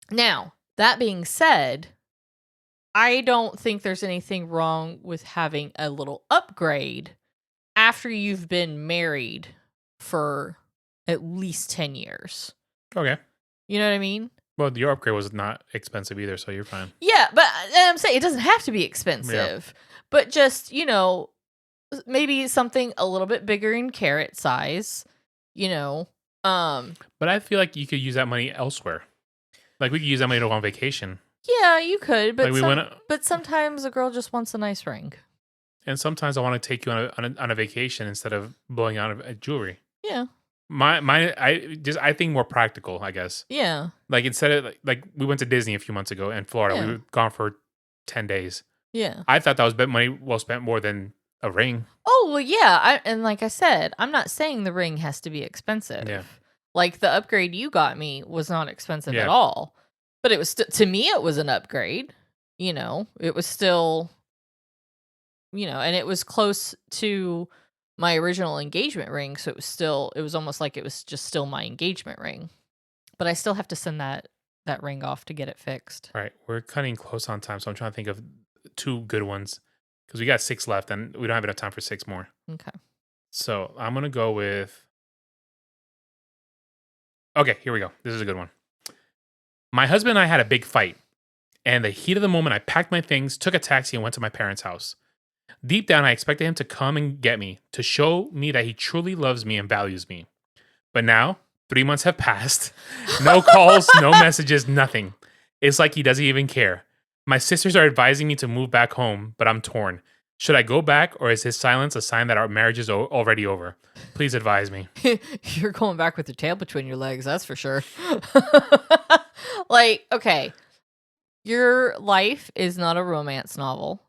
Now, that being said, I don't think there's anything wrong with having a little upgrade after you've been married for at least 10 years. Okay. You know what I mean? Well, your upgrade was not expensive either, so you're fine. Yeah, but I'm saying it doesn't have to be expensive. But just, maybe something a little bit bigger in carat size, But I feel like you could use that money elsewhere. Like, we could use that money to go on vacation. Yeah, you could, but Like, but sometimes a girl just wants a nice ring. And sometimes I want to take you on a vacation instead of blowing out a jewelry. Yeah. I think more practical, I guess. Yeah. Like, instead of like we went to Disney a few months ago in Florida. Yeah. We were gone for 10 days. Yeah. I thought that was money well spent more than a ring. Oh, well, yeah. And like I said, I'm not saying the ring has to be expensive. Yeah. Like, the upgrade you got me was not expensive Yeah. at all. But it was to me, it was an upgrade. It was still, and it was close to my original engagement ring. So it was almost like it was just still my engagement ring. But I still have to send that ring off to get it fixed. All right. We're cutting close on time, so I'm trying to think of 2 good ones because we got 6 left and we don't have enough time for 6 more. Okay. So I'm going to go with. Okay, here we go. This is a good one. My husband and I had a big fight. And in the heat of the moment, I packed my things, took a taxi, and went to my parents' house. Deep down, I expected him to come and get me, to show me that he truly loves me and values me. But now, 3 months have passed. No calls, no messages, nothing. It's like he doesn't even care. My sisters are advising me to move back home, but I'm torn. Should I go back, or is his silence a sign that our marriage is already over? Please advise me. You're going back with your tail between your legs, that's for sure. Like, okay. Your life is not a romance novel.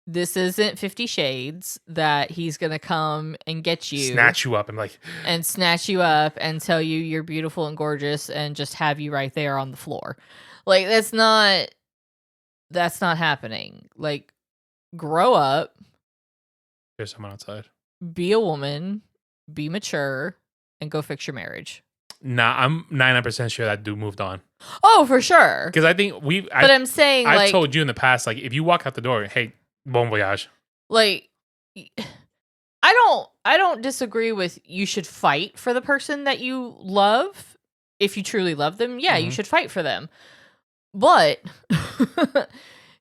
This isn't 50 Shades that he's going to come and get you. Snatch you up and snatch you up and tell you you're beautiful and gorgeous and just have you right there on the floor. Like, that's not happening. Like, grow up. There's someone outside. Be a woman. Be mature. And go fix your marriage. Nah, I'm 99% sure that dude moved on. Oh, for sure. Because I think But I'm saying, I've like, told you in the past, like, if you walk out the door, hey, bon voyage. like, I don't disagree with you should fight for the person that you love. If you truly love them, yeah, you should fight for them. But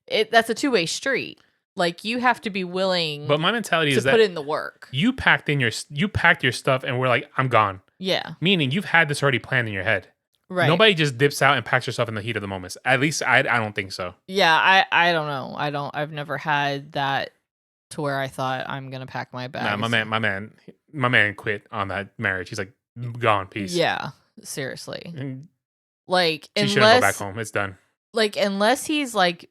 that's a two-way street. Like, you have to be willing. But my mentality is that put in the work. You packed your stuff, and we're like, I'm gone. Yeah. Meaning you've had this already planned in your head. Right. Nobody just dips out and packs herself in the heat of the moment. At least I don't think so. Yeah, I don't know. I've never had that to where I thought I'm gonna pack my bags. Nah, my man quit on that marriage. He's like, gone, peace. Yeah, seriously. And like, she shouldn't go back home. It's done. Like, unless he's like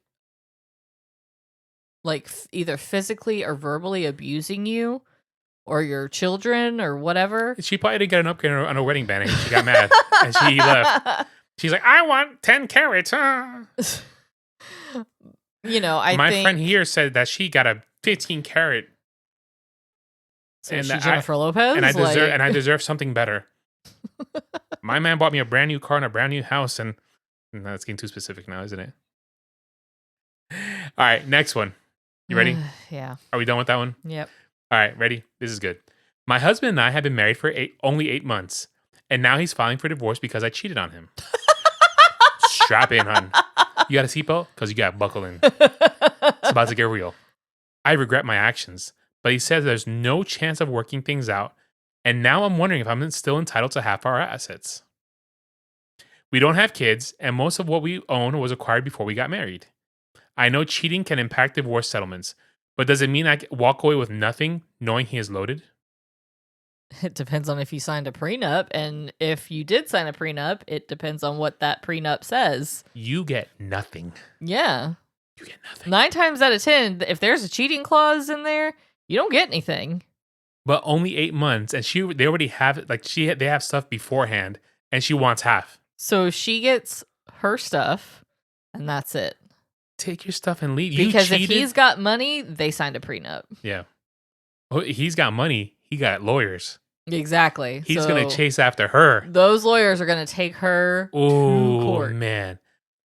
either physically or verbally abusing you or your children or whatever. She probably didn't get an upgrade on her wedding band and she got mad and she left. She's like, I want 10 carats. I My think friend here said that she got a 15 carat. so and she's Jennifer Lopez, and I deserve something better. My man bought me a brand new car and a brand new house, and that's getting too specific now, isn't it? All right, next one. You ready? Yeah. Are we done with that one? Yep. All right, ready? This is good. My husband and I have been married for only 8 months, and now he's filing for divorce because I cheated on him. Strap in, hon. You got a seatbelt? Because you got to buckle in. It's about to get real. I regret my actions, but he says there's no chance of working things out, and now I'm wondering if I'm still entitled to half our assets. We don't have kids, and most of what we own was acquired before we got married. I know cheating can impact divorce settlements, but does it mean I walk away with nothing knowing he is loaded? It depends on if you signed a prenup, and if you did sign a prenup, it depends on what that prenup says. You get nothing. Yeah. You get nothing. 9 times out of 10, if there's a cheating clause in there, you don't get anything. But only 8 months, and they already have it. Like they have stuff beforehand, and she wants half. So she gets her stuff, and that's it. Take your stuff and leave. Because if he's got money, they signed a prenup. Yeah. Oh, he's got money. He got lawyers. Exactly. He's going to chase after her. Those lawyers are going to take her to court. Man.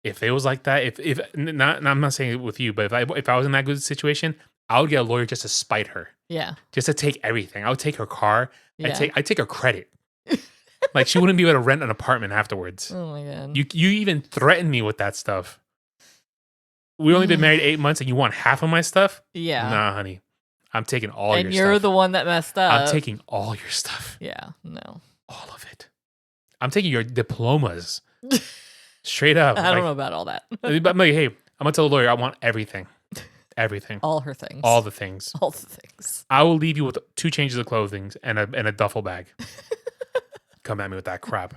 If it was like that, if not, I'm not saying it with you, but if I was in that good situation, I would get a lawyer just to spite her. Yeah. Just to take everything. I would take her car. Yeah. I'd take her credit. Like she wouldn't be able to rent an apartment afterwards. Oh my God. You even threatened me with that stuff. We only been married 8 months and you want half of my stuff? Yeah. Nah, honey. I'm taking all your stuff. And you're the one that messed up. I'm taking all your stuff. Yeah, no. All of it. I'm taking your diplomas. Straight up. I don't know about all that. But hey, I'm going to tell the lawyer I want everything. Everything. All her things. All the things. All the things. I will leave you with 2 changes of clothing and a duffel bag. Come at me with that crap.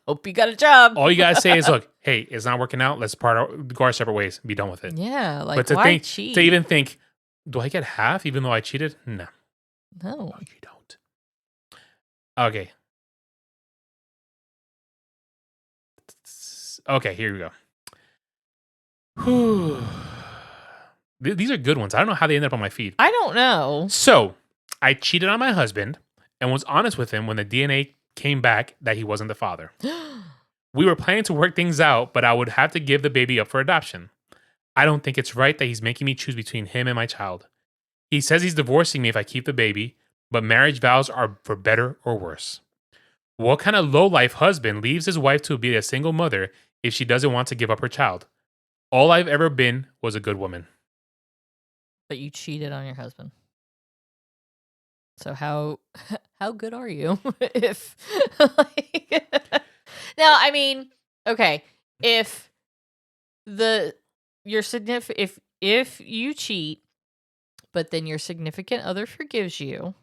Hope you got a job. All you gotta say is, look, hey, it's not working out. Let's go our separate ways. Be done with it. Yeah, like but why cheat? To even think, do I get half even though I cheated? No. No, you don't. Okay. Okay, here we go. Whew. These are good ones. I don't know how they ended up on my feed. I don't know. So, I cheated on my husband and was honest with him when the DNA came back that he wasn't the father. We were planning to work things out, but I would have to give the baby up for adoption. I don't think it's right that he's making me choose between him and my child. He says he's divorcing me if I keep the baby, but marriage vows are for better or worse. What kind of lowlife husband leaves his wife to be a single mother if she doesn't want to give up her child? All I've ever been was a good woman. But you cheated on your husband. So how good are you? If now, I mean, okay, if your if you cheat, but then your significant other forgives you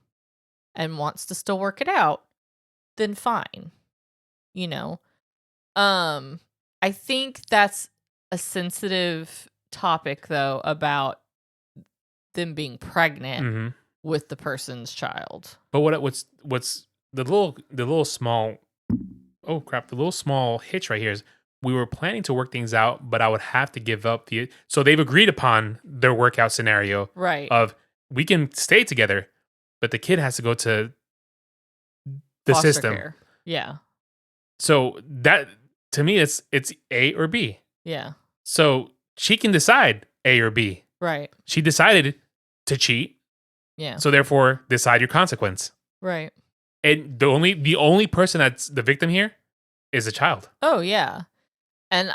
and wants to still work it out, then fine. You know, I think that's a sensitive topic though about them being pregnant. Mm-hmm. With the person's child. But what's the little small, oh crap, the little small hitch right here is we were planning to work things out, but I would have to give up so they've agreed upon their workout scenario, right? Of we can stay together, but the kid has to go to the Foster system. care. Yeah. So that to me it's A or B. Yeah. So she can decide A or B. Right. She decided to cheat. Yeah. So therefore, decide your consequence. Right. And the only person that's the victim here is the child. Oh yeah. And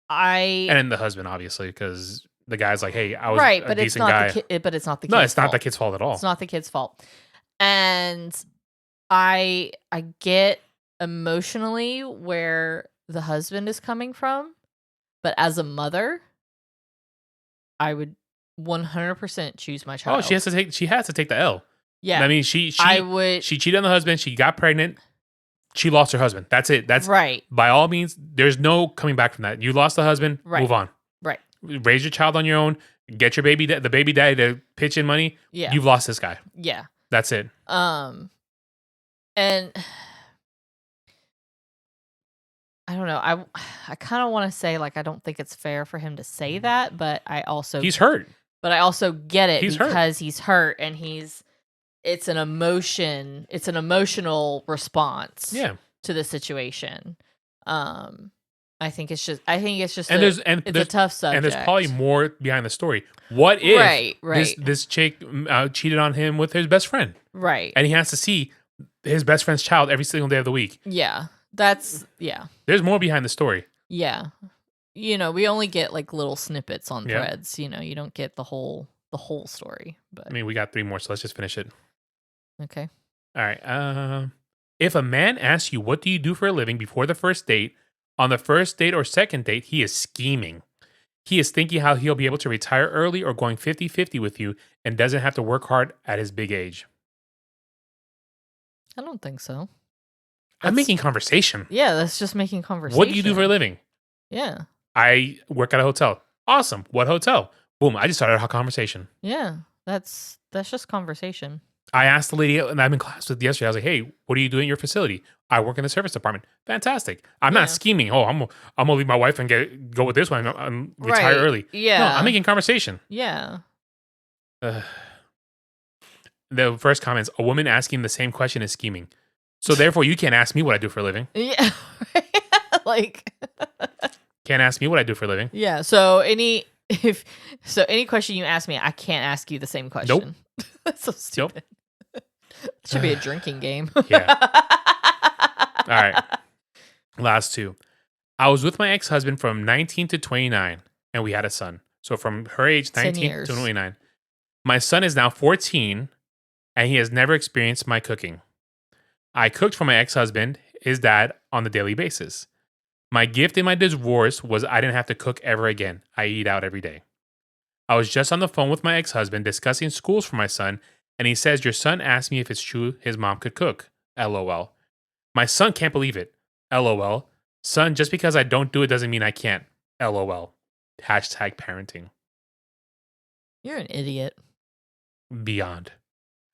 and then the husband, obviously, because the guy's like, "Hey, I was right, a but decent guy." But it's not the kid's no, it's fault. not the kid's fault at all. It's not the kid's fault. And I get emotionally where the husband is coming from, but as a mother, I would 100% choose my child. Oh, she has to take the L. Yeah. I mean, she cheated on the husband. She got pregnant. She lost her husband. That's it. That's right. By all means, there's no coming back from that. You lost the husband. Right. Move on. Right. Raise your child on your own. Get your the baby daddy to pitch in money. Yeah. You've lost this guy. Yeah. That's it. And I don't know. I kind of want to say like I don't think it's fair for him to say that, but I also he's hurt. But I also get it he's because he's hurt and it's an emotional response to the situation. I think it's just. And It's a tough subject. and there's probably more behind the story. What if Right. this chick cheated on him with his best friend, Right. and he has to see his best friend's child every single day of the week? Yeah. Yeah. There's more behind the story. Yeah. We only get like little snippets on Yeah. threads. You don't get the whole story. But I mean, we got 3 more, so let's just finish it. okay. All right. If a man asks you what do you do for a living before the first date, on the first date or second date, he is scheming. He is thinking how he'll be able to retire early or going 50-50 with you and doesn't have to work hard at his big age. I don't think so. I'm making conversation. Yeah, that's just making conversation. What do you do for a living? Yeah. I work at a hotel. Awesome. What hotel? Boom. I just started a conversation. Yeah. That's just conversation. I asked the lady and I'm in class with yesterday. I was like, hey, what do you do in your facility? I work in the service department. Fantastic. I'm not scheming. Oh, I'm gonna leave my wife and go with this one and retire early. Yeah. No, I'm making conversation. Yeah. The first comment is a woman asking the same question is scheming. So therefore you can't ask me what I do for a living. Yeah. Like Can't ask me what I do for a living. yeah. So any question you ask me, I can't ask you the same question. Nope. That's so stupid. It should be a drinking game. Yeah. All right. Last 2. I was with my ex-husband from 19 to 29 and we had a son. So from her age 10 19 years. to 29. My son is now 14 and he has never experienced my cooking. I cooked for my ex-husband, his dad, on the daily basis. My gift in my divorce was I didn't have to cook ever again. I eat out every day. I was just on the phone with my ex-husband discussing schools for my son, and he says, your son asked me if it's true his mom could cook. LOL. My son can't believe it. LOL. Son, just because I don't do it doesn't mean I can't. LOL. Hashtag parenting. You're an idiot. Beyond.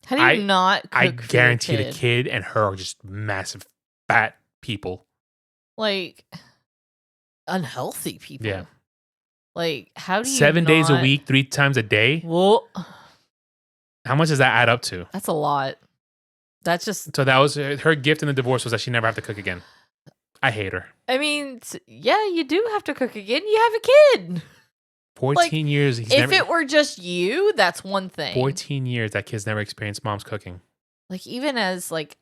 How do you not cook I for your guarantee kid? the kid and her are just massive fat people. Like unhealthy people. Yeah. Like how do you 7 days a not- week, 3 times a day. Well, How much does that add up to? that's a lot. That's just So that was her gift in the divorce was that she never have to cook again. I hate her. I mean, yeah, you do have to cook again. You have a kid. 14 years. He's If never, it were just you, that's one thing. 14 years that kid's never experienced mom's cooking. Like even as like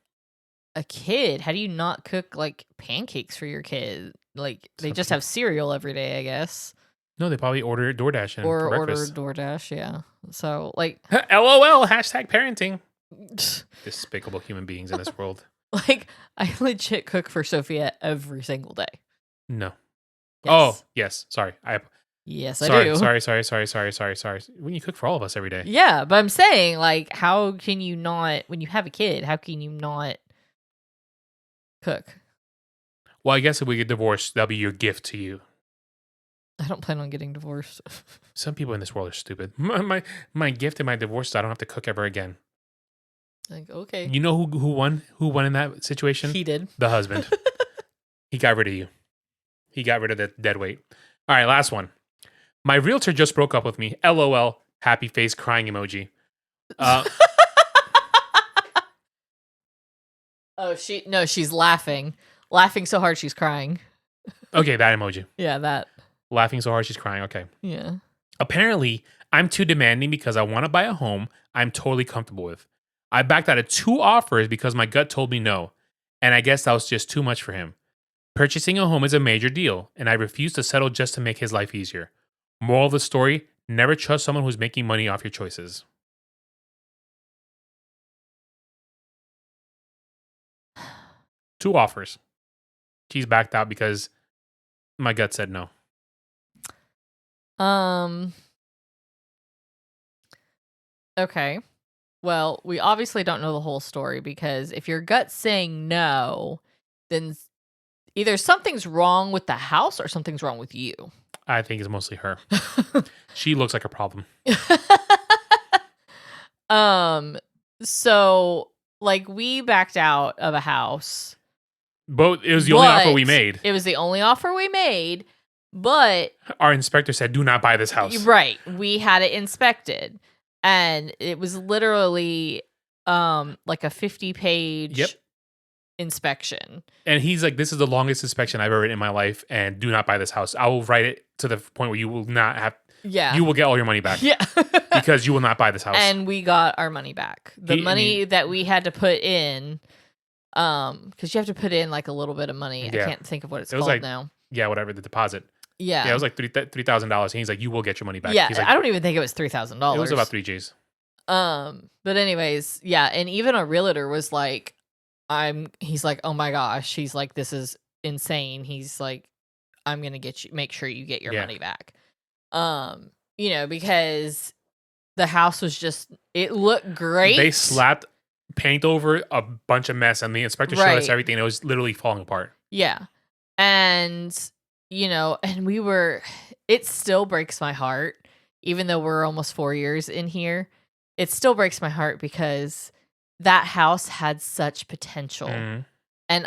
a kid, how do you not cook like pancakes for your kid? Like they just have cereal every day, I guess. No, they probably order DoorDash and Or breakfast. order DoorDash, yeah. So like LOL, hashtag parenting. Despicable human beings in this world. like I legit cook for Sophia every single day. No. Yes. Oh, yes. Sorry. Yes, I Sorry. do. Sorry. When you cook for all of us every day. Yeah, but I'm saying like how can you not when you have a kid, how can you not cook? Well, I guess if we get divorced, that'll be your gift to you. I don't plan on getting divorced. Some people in this world are stupid. My gift in my divorce is I don't have to cook ever again. Like, okay. You know who won? Who won in that situation? He did. The husband. He got rid of you. He got rid of the dead weight. All right, last one. My realtor just broke up with me. LOL. Happy face crying emoji. Oh, she's laughing. Laughing so hard she's crying. Okay, that emoji. Yeah, that. Laughing so hard she's crying. Okay. Yeah. Apparently, I'm too demanding because I want to buy a home I'm totally comfortable with. I backed out of 2 offers because my gut told me no, and I guess that was just too much for him. Purchasing a home is a major deal, and I refuse to settle just to make his life easier. Moral of the story, never trust someone who's making money off your choices. Two offers. She's backed out because my gut said no. Okay. Well, we obviously don't know the whole story because if your gut's saying no, then either something's wrong with the house or something's wrong with you. I think it's mostly her. She looks like a problem. So like we backed out of a house. But it was the only offer we made. It was the only offer we made, but Our inspector said, do not buy this house. right, we had it inspected and it was literally like a 50-page Yep. inspection. And he's like, this is the longest inspection I've ever written in my life, and do not buy this house. I will write it to the point where you will not have, Yeah. you will get all your money back. Yeah. Because you will not buy this house. And we got our money back. The money that we had to put in, because you have to put in like a little bit of money. Yeah. I can't think of what it's It was called like- now. Yeah, whatever, the deposit. Yeah. Yeah, it was like $3,000. And he's like, you will get your money back. Yeah, He's like, I don't even think it was $3,000. it was about 3 Gs. But anyways, yeah, and even a realtor was like, he's like, oh my gosh, he's like, this is insane. He's like, I'm gonna make sure you get your money back. Because the house was just, it looked great. They slapped paint over a bunch of mess, and the inspector showed us everything. It was literally falling apart. Yeah. And, and it still breaks my heart, even though we're almost 4 years in here. It still breaks my heart because that house had such potential. Mm-hmm. And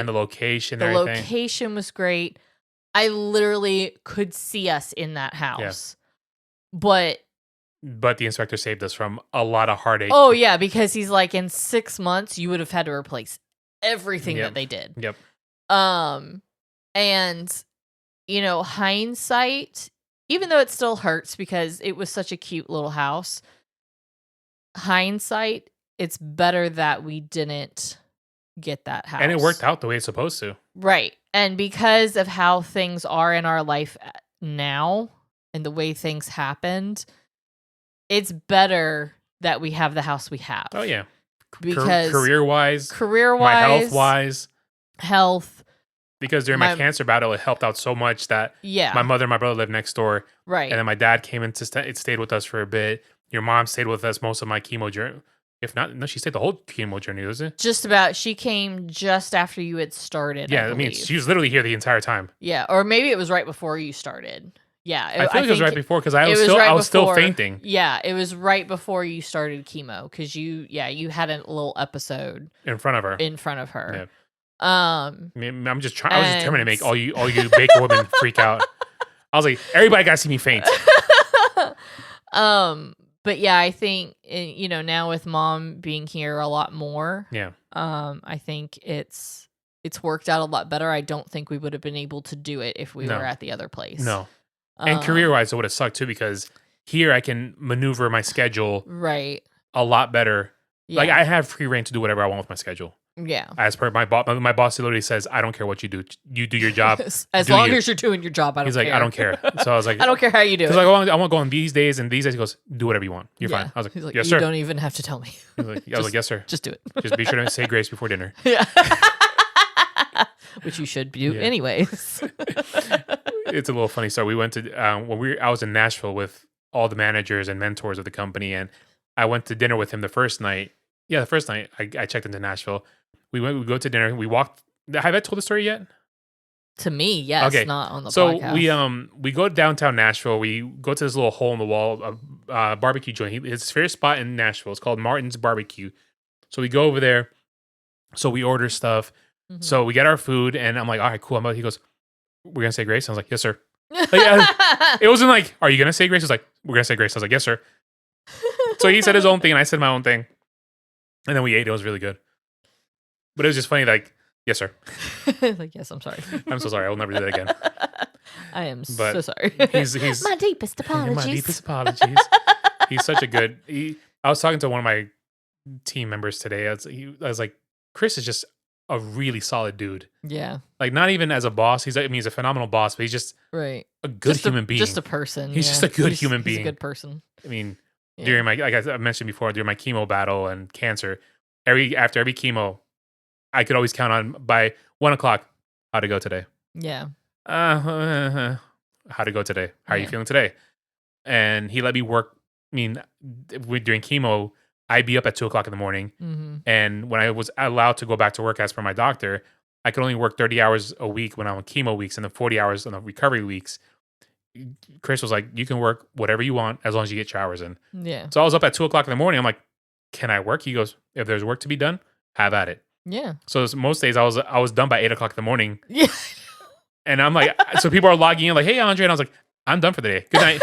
the location, the location was great. I literally could see us in that house. Yeah. But the inspector saved us from a lot of heartache. Oh yeah, because he's like, in 6 months you would have had to replace everything that they did. Yep. And hindsight, even though it still hurts because it was such a cute little house, hindsight, it's better that we didn't get that house. And it worked out the way it's supposed to. Right. And because of how things are in our life now and the way things happened, it's better that we have the house we have. Oh, yeah. Because career-wise, my health. Because during my cancer battle, it helped out so much that my mother and my brother lived next door. Right. And then my dad came in it stayed with us for a bit. Your mom stayed with us most of my chemo journey. If not, no, she stayed the whole chemo journey, was it? Just about. She came just after you had started. Yeah, I mean, she was literally here the entire time. Yeah, or maybe it was right before you started. Yeah, I think it was right before because I was still fainting. Yeah, it was right before you started chemo because you had a little episode in front of her. Yeah. I mean, I was just determined to make all you Baker women freak out. I was like, everybody got to see me faint. But yeah, I think now with mom being here a lot more. Yeah. I think it's worked out a lot better. I don't think we would have been able to do it if we were at the other place. No. And career-wise, it would have sucked too because here I can maneuver my schedule a lot better. Yeah. Like I have free reign to do whatever I want with my schedule. Yeah. As per my boss literally says, I don't care what you do. You do your job. As long as you're doing your job, I don't care. He's like, I don't care. So I was like, I don't care how you do it. He's like, I want to go on these days and these days. He goes, do whatever you want. You're fine. I was like, yes, sir. You don't even have to tell me. I was like, yes, sir. Just do it. Just be sure to say grace before dinner. Yeah. Which you should do anyways. It's a little funny story. We went to I was in Nashville with all the managers and mentors of the company, and I went to dinner with him the first night. Yeah, the first night I checked into Nashville. We go to dinner. We walked. Have I told the story yet? To me, yes. Okay. Not on the podcast. So we go downtown Nashville. We go to this little hole in the wall barbecue joint. His favorite spot in Nashville is called Martin's Barbecue. So we go over there. So we order stuff. Mm-hmm. So we get our food, and I'm like, all right, cool. He goes, we're gonna say grace. I was like, yes, sir. It wasn't like, are you gonna say grace? He was like, we're gonna say grace. I was like, yes, sir. So he said his own thing, and I said my own thing, and then we ate. It was really good, but it was just funny. Like, yes, sir. Like, yes, I'm sorry. I'm so sorry. I will never do that again. I am so sorry. He's my deepest apologies. My deepest apologies. He's such a good. I was talking to one of my team members today. I was like, Chris is just a really solid dude. Yeah. Like, not even as a boss. He's a phenomenal boss, but he's just a good human being. Just a person. He's just a good human being. He's a good person. I mean, during like I mentioned before, during my chemo battle and cancer, after every chemo, I could always count on by 1:00, how'd it go today? Yeah. How'd it go today? How are you feeling today? And he let me work. I mean, during chemo, I'd be up at 2:00 in the morning. Mm-hmm. And when I was allowed to go back to work as per my doctor, I could only work 30 hours a week when I'm on chemo weeks and then 40 hours on the recovery weeks. Chris was like, you can work whatever you want as long as you get your hours in. Yeah. So I was up at 2:00 in the morning. I'm like, can I work? He goes, if there's work to be done, have at it. Yeah. So most days I was done by 8:00 in the morning. Yeah. And I'm like, so people are logging in like, hey, Andre. And I was like, I'm done for the day. Good night.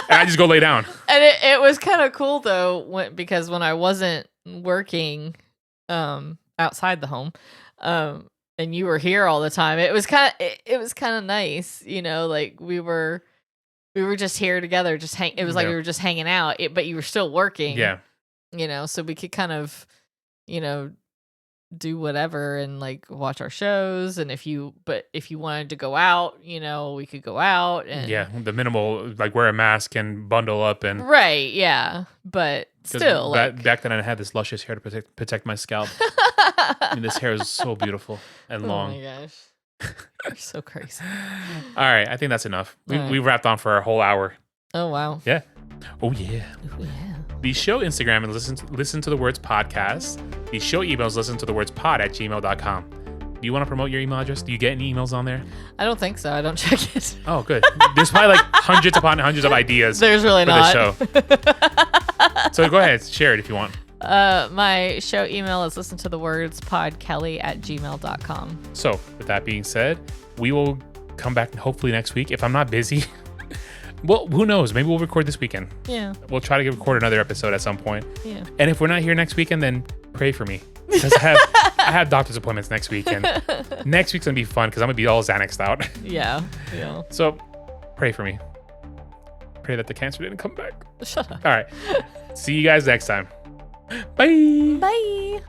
And I just go lay down. And it was kind of cool though, because when I wasn't working, I outside the home. And you were here all the time. It was kind of nice, like we were just here together, just it was like we were just hanging out, but you were still working. Yeah. So we could kind of, do whatever and like watch our shows. And if you wanted to go out, we could go out. And Yeah. The minimal, like wear a mask and bundle up and. Right. Yeah. But still, back then I had this luscious hair to protect my scalp. And this hair is so beautiful and long. Oh my gosh. You're so crazy. All right. I think that's enough. Right. We wrapped on for a whole hour. Oh, wow. Yeah. Oh, yeah. Oh, yeah. The show Instagram and listen to the words podcast. The show emails listen to the words pod@gmail.com. Do you want to promote your email address? Do you get any emails on there? I don't think so. I don't check it. Oh, good. There's probably like hundreds upon hundreds of ideas. There's really for not. The show. So go ahead, share it if you want. My show email is listen to the words podkelly@gmail.com. So with that being said, we will come back hopefully next week if I'm not busy. Well, who knows? Maybe we'll record this weekend. Yeah. We'll try to record another episode at some point. Yeah. And if we're not here next weekend, then pray for me. Because I have doctor's appointments next weekend. Next week's going to be fun because I'm going to be all Xanaxed out. Yeah. Yeah. So pray for me. Pray that the cancer didn't come back. Shut up. All right. See you guys next time. Bye. Bye.